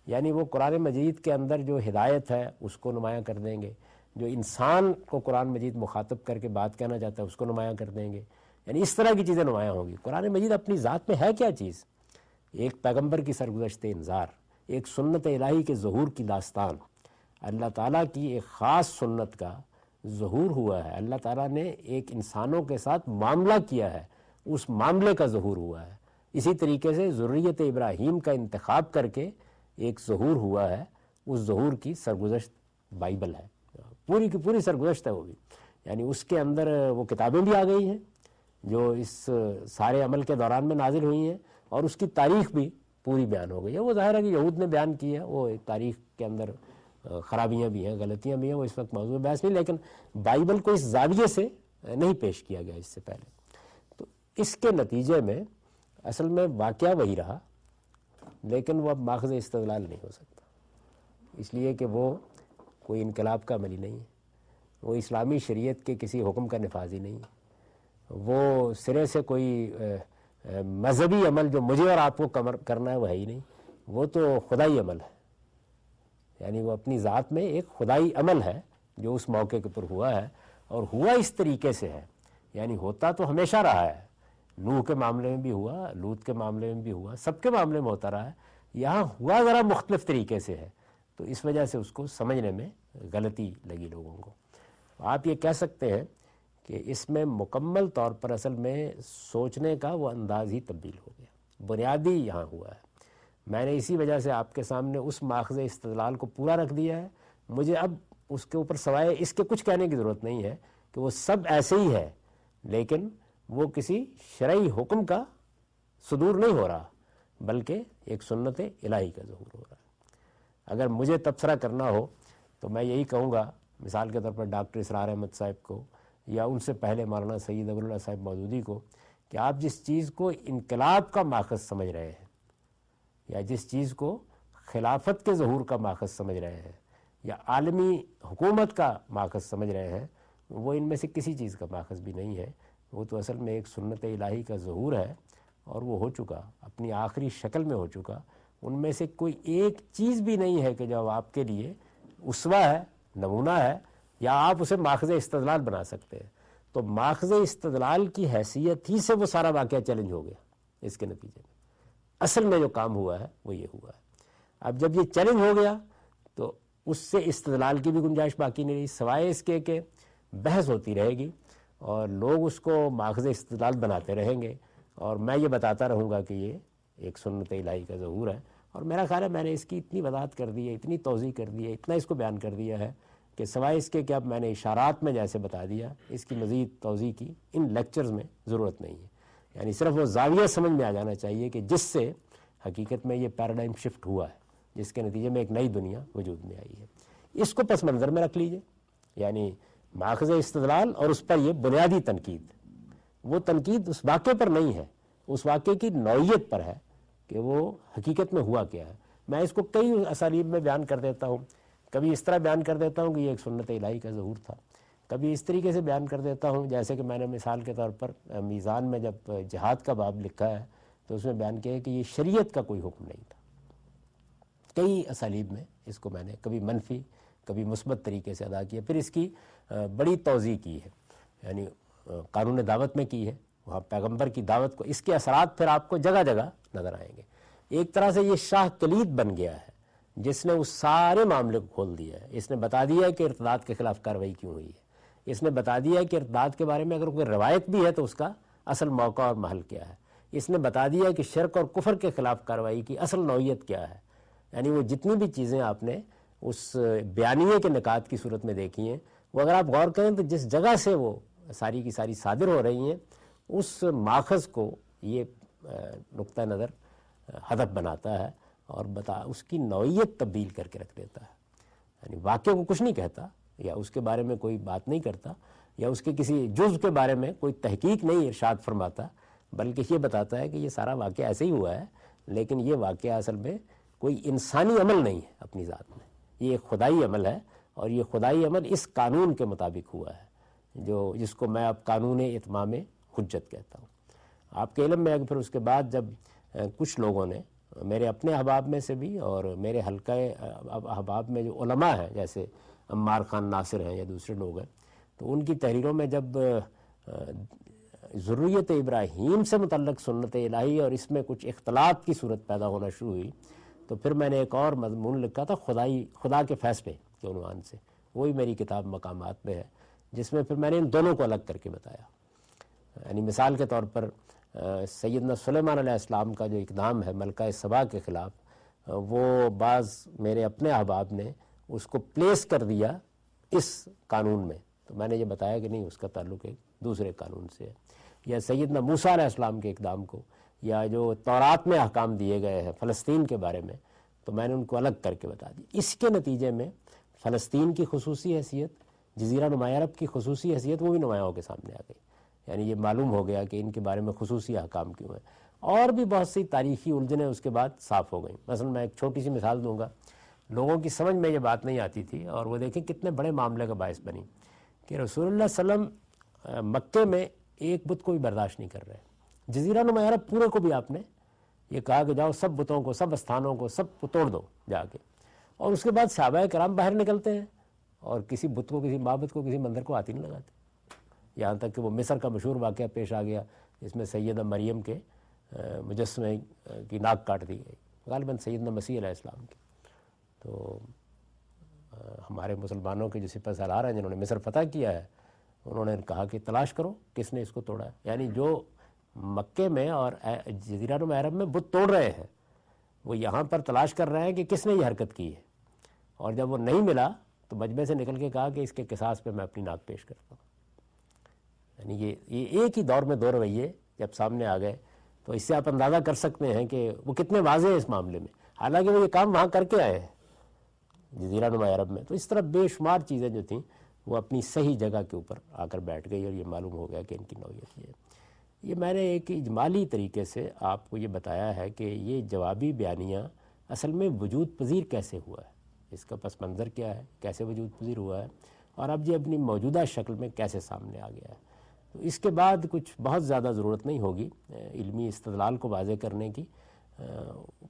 یعنی وہ قرآن مجید کے اندر جو ہدایت ہے اس کو نمایاں کر دیں گے، جو انسان کو قرآن مجید مخاطب کر کے بات کہنا چاہتا ہے اس کو نمایاں کر دیں گے، یعنی اس طرح کی چیزیں نمایاں ہوں گی۔ قرآن مجید اپنی ذات میں ہے کیا چیز؟ ایک پیغمبر کی سرگزشت انذار، ایک سنت الہی کے ظہور کی داستان، اللہ تعالیٰ کی ایک خاص سنت کا ظہور ہوا ہے، اللہ تعالیٰ نے ایک انسانوں کے ساتھ معاملہ کیا ہے، اس معاملے کا ظہور ہوا ہے۔ اسی طریقے سے ذریت ابراہیم کا انتخاب کر کے ایک ظہور ہوا ہے، اس ظہور کی سرگزشت بائبل ہے، پوری کی پوری سرگزشت ہے وہ بھی، یعنی اس کے اندر وہ کتابیں بھی آ گئی ہیں جو اس سارے عمل کے دوران میں نازل ہوئی ہیں، اور اس کی تاریخ بھی پوری بیان ہو گئی ہے۔ وہ ظاہر ہے کہ یہود نے بیان کی ہے، وہ ایک تاریخ کے اندر خرابیاں بھی ہیں، غلطیاں بھی ہیں، وہ اس وقت موضوع بحث نہیں، لیکن بائبل کو اس زاویے سے نہیں پیش کیا گیا اس سے پہلے۔ تو اس کے نتیجے میں اصل میں واقعہ وہی رہا، لیکن وہ اب ماخذ استدلال نہیں ہو سکتا، اس لیے کہ وہ کوئی انقلاب کا عمل ہی نہیں ہے، وہ اسلامی شریعت کے کسی حکم کا نفاذ ہی نہیں ہے، وہ سرے سے کوئی مذہبی عمل جو مجھے اور آپ کو کرنا ہے وہ ہے ہی نہیں، وہ تو خدائی عمل ہے، یعنی وہ اپنی ذات میں ایک خدائی عمل ہے جو اس موقع کے اوپر ہوا ہے، اور ہوا اس طریقے سے ہے، یعنی ہوتا تو ہمیشہ رہا ہے، نوح کے معاملے میں بھی ہوا، لوط کے معاملے میں بھی ہوا، سب کے معاملے میں ہوتا رہا ہے، یہاں ہوا ذرا مختلف طریقے سے ہے، تو اس وجہ سے اس کو سمجھنے میں غلطی لگی لوگوں کو۔ آپ یہ کہہ سکتے ہیں کہ اس میں مکمل طور پر اصل میں سوچنے کا وہ انداز ہی تبدیل ہو گیا، بنیادی یہاں ہوا ہے۔ میں نے اسی وجہ سے آپ کے سامنے اس ماخذ استدلال کو پورا رکھ دیا ہے، مجھے اب اس کے اوپر سوائے اس کے کچھ کہنے کی ضرورت نہیں ہے کہ وہ سب ایسے ہی ہے، لیکن وہ کسی شرعی حکم کا صدور نہیں ہو رہا بلکہ ایک سنت الہی کا ظہور ہو رہا ہے۔ اگر مجھے تبصرہ کرنا ہو تو میں یہی کہوں گا، مثال کے طور پر ڈاکٹر اسرار احمد صاحب کو یا ان سے پہلے مولانا سید ابواللہ صاحب مودودی کو، کہ آپ جس چیز کو انقلاب کا ماخذ سمجھ رہے ہیں یا جس چیز کو خلافت کے ظہور کا ماخذ سمجھ رہے ہیں یا عالمی حکومت کا ماخذ سمجھ رہے ہیں، وہ ان میں سے کسی چیز کا ماخذ بھی نہیں ہے، وہ تو اصل میں ایک سنت الہی کا ظہور ہے، اور وہ ہو چکا، اپنی آخری شکل میں ہو چکا۔ ان میں سے کوئی ایک چیز بھی نہیں ہے کہ جو آپ کے لیے اسوہ ہے، نمونہ ہے، یا آپ اسے ماخذ استدلال بنا سکتے ہیں۔ تو ماخذ استدلال کی حیثیت ہی سے وہ سارا واقعہ چیلنج ہو گیا۔ اس کے نتیجے میں اصل میں جو کام ہوا ہے وہ یہ ہوا ہے۔ اب جب یہ چیلنج ہو گیا تو اس سے استدلال کی بھی گنجائش باقی نہیں رہی، سوائے اس کے کہ بحث ہوتی رہے گی اور لوگ اس کو ماخذ استدلال بناتے رہیں گے، اور میں یہ بتاتا رہوں گا کہ یہ ایک سنت الہی کا ظہور ہے، اور میرا خیال ہے میں نے اس کی اتنی وضاحت کر دی ہے، اتنی توضیح کر دی ہے، اتنا اس کو بیان کر دیا ہے کہ سوائے اس کے کہ اب میں نے اشارات میں جیسے بتا دیا، اس کی مزید توضیح کی ان لیکچرز میں ضرورت نہیں ہے. یعنی صرف وہ زاویہ سمجھ میں آ جانا چاہیے کہ جس سے حقیقت میں یہ پیراڈائم شفٹ ہوا ہے، جس کے نتیجے میں ایک نئی دنیا وجود میں آئی ہے. اس کو پس منظر میں رکھ لیجئے، یعنی ماخذ استدلال اور اس پر یہ بنیادی تنقید. وہ تنقید اس واقعے پر نہیں ہے، اس واقعے کی نوعیت پر ہے کہ وہ حقیقت میں ہوا کیا ہے. میں اس کو کئی اسالیب میں بیان کر دیتا ہوں. کبھی اس طرح بیان کر دیتا ہوں کہ یہ ایک سنت الہی کا ظہور تھا، کبھی اس طریقے سے بیان کر دیتا ہوں جیسے کہ میں نے مثال کے طور پر میزان میں جب جہاد کا باب لکھا ہے تو اس میں بیان کیا ہے کہ یہ شریعت کا کوئی حکم نہیں تھا. کئی اسالیب میں اس کو میں نے کبھی منفی کبھی مثبت طریقے سے ادا کیا. پھر اس کی بڑی توضیح کی ہے، یعنی قانون دعوت میں کی ہے، وہاں پیغمبر کی دعوت کو، اس کے اثرات پھر آپ کو جگہ جگہ نظر آئیں گے. ایک طرح سے یہ شاہ کلید بن گیا ہے جس نے اس سارے معاملے کو کھول دیا ہے. اس نے بتا دیا ہے کہ ارتداد کے خلاف کارروائی کیوں ہوئی ہے. اس نے بتا دیا ہے کہ ارتداد کے بارے میں اگر کوئی روایت بھی ہے تو اس کا اصل موقع اور محل کیا ہے. اس نے بتا دیا ہے کہ شرک اور کفر کے خلاف کارروائی کی اصل نوعیت کیا ہے. یعنی وہ جتنی بھی چیزیں آپ نے اس بیانیے کے نکات کی صورت میں دیکھی ہیں، وہ اگر آپ غور کریں تو جس جگہ سے وہ ساری کی ساری صادر ہو رہی ہیں، اس ماخذ کو یہ نقطہ نظر ہدف بناتا ہے اور اس کی نوعیت تبدیل کر کے رکھ دیتا ہے. یعنی واقعے کو کچھ نہیں کہتا یا اس کے بارے میں کوئی بات نہیں کرتا یا اس کے کسی جزء کے بارے میں کوئی تحقیق نہیں ارشاد فرماتا، بلکہ یہ بتاتا ہے کہ یہ سارا واقعہ ایسے ہی ہوا ہے، لیکن یہ واقعہ اصل میں کوئی انسانی عمل نہیں ہے اپنی ذات میں، یہ ایک خدائی عمل ہے، اور یہ خدائی عمل اس قانون کے مطابق ہوا ہے جس کو میں اب قانون اتمام حجت کہتا ہوں. آپ کے علم میں پھر اس کے بعد جب کچھ لوگوں نے، میرے اپنے احباب میں سے بھی اور میرے حلقہ احباب میں جو علماء ہیں جیسے عمار خان ناصر ہیں یا دوسرے لوگ ہیں، تو ان کی تحریروں میں جب ذریت ابراہیم سے متعلق سنت الہی اور اس میں کچھ اختلاط کی صورت پیدا ہونا شروع ہوئی، تو پھر میں نے ایک اور مضمون لکھا تھا خدا کے فیصلے کے عنوان سے. وہی میری کتاب مقامات میں ہے، جس میں پھر میں نے ان دونوں کو الگ کر کے بتایا. یعنی مثال کے طور پر سیدنا سلیمان علیہ السلام کا جو اقدام ہے ملکہ سبا کے خلاف، وہ بعض میرے اپنے احباب نے اس کو پلیس کر دیا اس قانون میں، تو میں نے یہ بتایا کہ نہیں، اس کا تعلق ایک دوسرے قانون سے ہے. یا سیدنا موسیٰ علیہ السلام کے اقدام کو، یا جو تورات میں احکام دیے گئے ہیں فلسطین کے بارے میں، تو میں نے ان کو الگ کر کے بتا دی. اس کے نتیجے میں فلسطین کی خصوصی حیثیت، جزیرہ نمایاں عرب کی خصوصی حیثیت وہ بھی نمایاں ہو کے سامنے آ گئی. یعنی یہ معلوم ہو گیا کہ ان کے بارے میں خصوصی احکام کیوں ہیں، اور بھی بہت سی تاریخی الجھنیں اس کے بعد صاف ہو گئیں. مثلا میں ایک چھوٹی سی مثال دوں گا. لوگوں کی سمجھ میں یہ بات نہیں آتی تھی، اور وہ دیکھیں کتنے بڑے معاملے کا باعث بنی کہ رسول اللہ صلی اللہ علیہ وسلم مکے میں ایک بت کو بھی برداشت نہیں کر رہے. جزیرہ نمایاں عرب پورے کو بھی آپ نے یہ کہا کہ جاؤ سب بتوں کو، سب استھانوں کو، سب کو توڑ دو جا کے. اور اس کے بعد صحابہ کرام باہر نکلتے ہیں اور کسی بت کو، کسی معبد کو، کسی مندر کو ہاتھ ہی نہیں لگاتے. یہاں تک کہ وہ مصر کا مشہور واقعہ پیش آ گیا جس میں سیدہ مریم کے مجسمے کی ناک کاٹ دی گئی، غالباً سیدنا مسیح علیہ السلام کی. تو ہمارے مسلمانوں کے جو سپہ سالار ہیں جنہوں نے مصر فتح کیا ہے، انہوں نے کہا کہ تلاش کرو کس نے اس کو توڑا ہے. یعنی جو مکے میں اور جزیرہ نما عرب میں بت توڑ رہے ہیں، وہ یہاں پر تلاش کر رہے ہیں کہ کس نے یہ حرکت کی ہے. اور جب وہ نہیں ملا تو مجمع سے نکل کے کہا کہ اس کے قصاص پہ میں اپنی ناک پیش کرتا ہوں. یعنی یہ ایک ہی دور میں دو رویے جب سامنے آ گئے، تو اس سے آپ اندازہ کر سکتے ہیں کہ وہ کتنے واضح ہیں اس معاملے میں. حالانکہ وہ یہ کام وہاں کر کے آئے ہیں جزیرہ نما عرب میں. تو اس طرح بے شمار چیزیں جو تھیں وہ اپنی صحیح جگہ کے اوپر آ کر بیٹھ گئی، اور یہ معلوم ہو گیا کہ ان کی نوعیت یہ ہے. یہ میں نے ایک اجمالی طریقے سے آپ کو یہ بتایا ہے کہ یہ جوابی بیانیہ اصل میں وجود پذیر کیسے ہوا ہے، اس کا پس منظر کیا ہے، کیسے وجود پذیر ہوا ہے، اور اب یہ اپنی موجودہ شکل میں کیسے سامنے آ گیا ہے. تو اس کے بعد کچھ بہت زیادہ ضرورت نہیں ہوگی علمی استدلال کو واضح کرنے کی.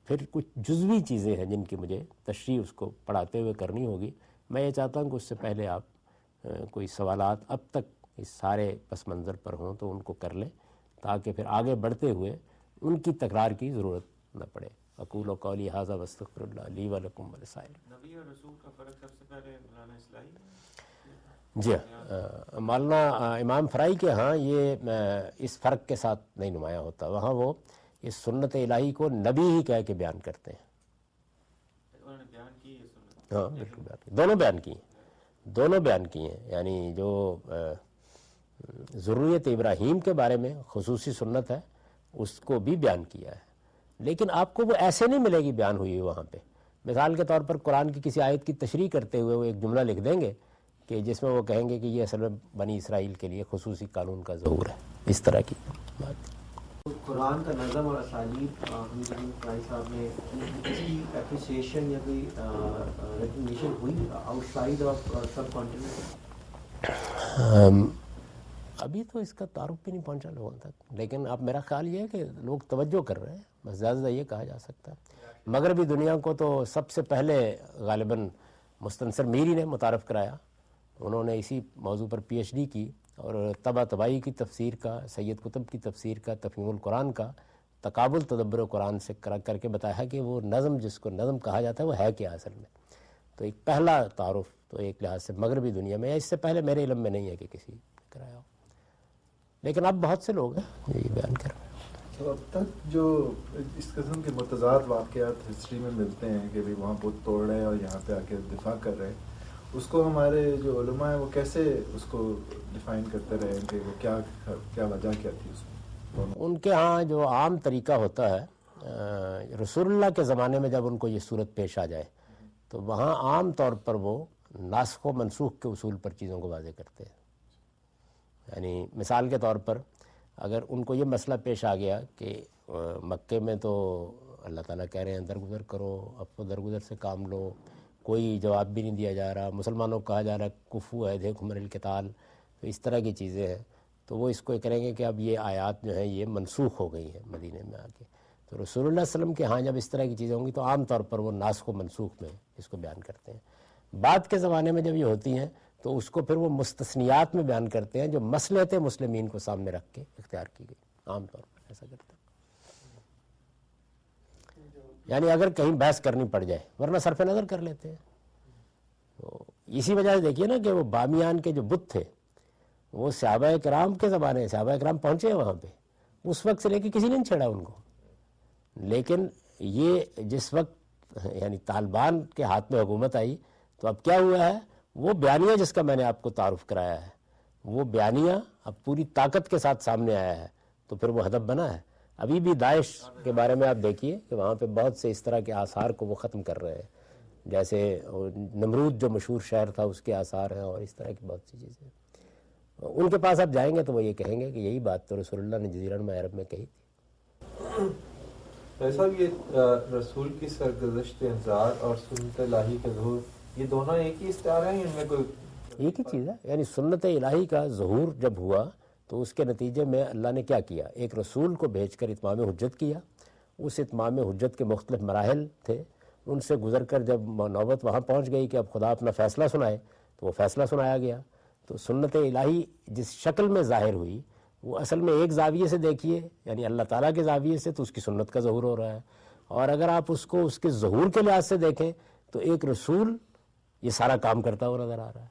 پھر کچھ جزوی چیزیں ہیں جن کی مجھے تشریح اس کو پڑھاتے ہوئے کرنی ہوگی. میں یہ چاہتا ہوں کہ اس سے پہلے آپ کوئی سوالات اب تک اس سارے پس منظر پر ہوں تو ان کو کر لیں، تاکہ پھر آگے بڑھتے ہوئے ان کی تکرار کی ضرورت نہ پڑے. اقول و قولی ھذا واستغفر اللہ لی ولکم ولسائر. نبی اور رسول کا فرق سب سے پہلے مولانا اصلاحی. جی مولانا امام فرائی کے ہاں یہ اس فرق کے ساتھ نہیں نمایاں ہوتا. وہاں وہ اس سنت الہی کو نبی ہی کہہ کے بیان کرتے ہیں. انہوں نے بیان کی ہے سنت. ہاں بالکل بیان کی، دونوں بیان کی ہیں. یعنی جو ذریت ابراہیم کے بارے میں خصوصی سنت ہے اس کو بھی بیان کیا ہے، لیکن آپ کو وہ ایسے نہیں ملے گی بیان ہوئی وہاں پہ. مثال کے طور پر قرآن کی کسی آیت کی تشریح کرتے ہوئے وہ ایک جملہ لکھ دیں گے کہ جس میں وہ کہیں گے کہ یہ اصل میں بنی اسرائیل کے لیے خصوصی قانون کا ظہور ہے، اس طرح کی بات. قرآن کا نظم اور اسالیب حمید الدین فرائی صاحب نے اس کی اپریسیشن یا کوئی ریکگنیشن ہوئی out side of sub continent? ابھی تو اس کا تعارف بھی نہیں پہنچا لوگوں تک، لیکن اب میرا خیال یہ ہے کہ لوگ توجہ کر رہے ہیں، بس زیادہ یہ کہا جا سکتا ہے. مغربی دنیا کو تو سب سے پہلے غالباً مستنصر میری نے متعارف کرایا. انہوں نے اسی موضوع پر پی ایچ ڈی کی اور طبع طبائی کی تفسیر کا، سید قطب کی تفسیر کا، تفہیم القرآن کا تقابل تدبر قرآن سے کر کے بتایا کہ وہ نظم جس کو نظم کہا جاتا ہے وہ ہے کیا اصل میں. تو ایک پہلا تعارف تو ایک لحاظ سے مغربی دنیا میں، اس سے پہلے میرے علم میں نہیں ہے کہ کسی نے کرایا ہو، لیکن اب بہت سے لوگ ہیں یہ بیان کر رہے ہیں. تو اب تک جو اس قسم کے متضاد واقعات ہسٹری میں ملتے ہیں کہ بھی وہاں بت توڑ رہے ہیں اور یہاں پہ آ کے دفاع کر رہے ہیں، اس کو ہمارے جو علماء ہیں وہ کیسے اس کو ڈیفائن کرتے رہے ہیں کہ وہ کیا وجہ کیا تھی اس میں؟ ان کے ہاں جو عام طریقہ ہوتا ہے رسول اللہ کے زمانے میں جب ان کو یہ صورت پیش آ جائے تو وہاں عام طور پر وہ ناسخ و منسوخ کے اصول پر چیزوں کو واضح کرتے ہیں. یعنی مثال کے طور پر اگر ان کو یہ مسئلہ پیش آ گیا کہ مکے میں تو اللہ تعالیٰ کہہ رہے ہیں درگزر کرو، اب تو درگزر سے کام لو، کوئی جواب بھی نہیں دیا جا رہا، مسلمانوں کو کہا جا رہا ہے کفو ہے دیکھ عمر القتال، تو اس طرح کی چیزیں ہیں، تو وہ اس کو کریں گے کہ اب یہ آیات جو ہیں یہ منسوخ ہو گئی ہیں مدینے میں آ کے. تو رسول اللہ صلی اللہ علیہ وسلم کے ہاں جب اس طرح کی چیزیں ہوں گی تو عام طور پر وہ ناسخ و منسوخ میں اس کو بیان کرتے ہیں. بعد کے زمانے میں جب یہ ہوتی ہیں تو اس کو پھر وہ مستثنیات میں بیان کرتے ہیں جو مصلحت مسلمین کو سامنے رکھ کے اختیار کی گئی، عام طور پر ایسا کرتے ہیں. یعنی اگر کہیں بحث کرنی پڑ جائے ورنہ صرف نظر کر لیتے ہیں. تو اسی وجہ سے دیکھیے نا کہ وہ بامیان کے جو بت تھے وہ صحابہ کرام کے زمانے، صحابہ کرام پہنچے ہیں وہاں پہ، اس وقت سے لے کے کسی نے نہیں چھیڑا ان کو. لیکن یہ جس وقت یعنی طالبان کے ہاتھ میں حکومت آئی تو اب کیا ہوا ہے، وہ بیانیہ جس کا میں نے آپ کو تعارف کرایا ہے وہ بیانیہ اب پوری طاقت کے ساتھ سامنے آیا ہے، تو پھر وہ ہدف بنا ہے. ابھی بھی داعش کے بارے میں آپ دیکھیے کہ وہاں پہ بہت سے اس طرح کے آثار کو وہ ختم کر رہے ہیں، جیسے نمرود جو مشہور شہر تھا اس کے آثار ہیں اور اس طرح کی بہت سی چیزیں. ان کے پاس آپ جائیں گے تو وہ یہ کہیں گے کہ یہی بات تو رسول اللہ نے جزیرہ نما عرب میں کہی تھی. ایسا یہ رسول کی سرگزشت انذار اور سنت الہی کے ظہور یہ دونوں ایک ہی استعارہ ہیں، ان میں کوئی ایک ہی چیز ہے. یعنی سنت الہی کا ظہور جب ہوا تو اس کے نتیجے میں اللہ نے کیا کیا، ایک رسول کو بھیج کر اتمام حجت کیا. اس اتمام حجت کے مختلف مراحل تھے، ان سے گزر کر جب نوبت وہاں پہنچ گئی کہ اب خدا اپنا فیصلہ سنائے تو وہ فیصلہ سنایا گیا. تو سنت الہی جس شکل میں ظاہر ہوئی وہ اصل میں ایک زاویے سے دیکھیے یعنی اللہ تعالیٰ کے زاویے سے تو اس کی سنت کا ظہور ہو رہا ہے، اور اگر آپ اس کو اس کے ظہور کے لحاظ سے دیکھیں تو ایک رسول یہ سارا کام کرتا ہوا نظر آ رہا ہے.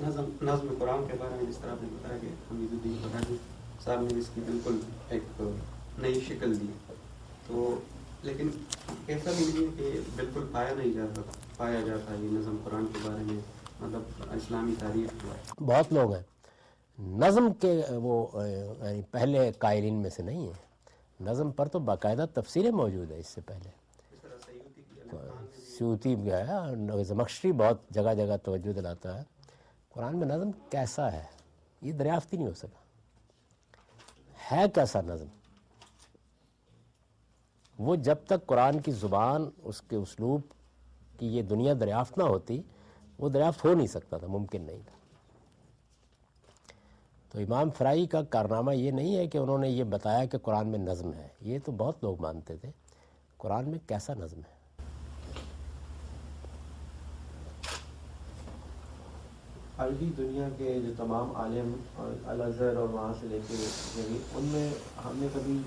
نظم قرآن کے بارے میں جس طرح آپ نے بتایا کہ حمید الدین فرائی صاحب نے اس کی بالکل ایک نئی شکل دی، تو لیکن ایسا بھی نہیں ہے کہ بالکل پایا جاتا یہ نظم قرآن کے بارے میں، مطلب اسلامی تاریخ جو ہے. بہت لوگ ہیں نظم کے وہ یعنی پہلے قائلین میں سے نہیں ہیں. نظم پر تو باقاعدہ تفسیریں موجود ہیں اس سے پہلے. سیوطی ہے، زمخشری بہت جگہ جگہ توجہ دلاتا ہے. قرآن میں نظم کیسا ہے یہ دریافت ہی نہیں ہو سکا. ہے کیسا نظم، وہ جب تک قرآن کی زبان اس کے اسلوب کی یہ دنیا دریافت نہ ہوتی وہ دریافت ہو نہیں سکتا تھا، ممکن نہیں تھا. تو امام فرائی کا کارنامہ یہ نہیں ہے کہ انہوں نے یہ بتایا کہ قرآن میں نظم ہے، یہ تو بہت لوگ مانتے تھے. قرآن میں کیسا نظم ہے. عربی دنیا کے جو تمام عالم الازہر اور وہاں سے لے کے ان میں ہم نے کبھی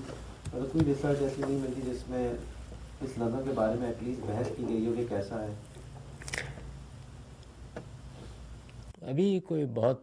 کوئی ریسرچ ایسی نہیں ملتی جس میں اس نظم کے بارے میں ایٹ لیسٹ بحث کی گئی ہو کہ کیسا ہے. ابھی کوئی بہت،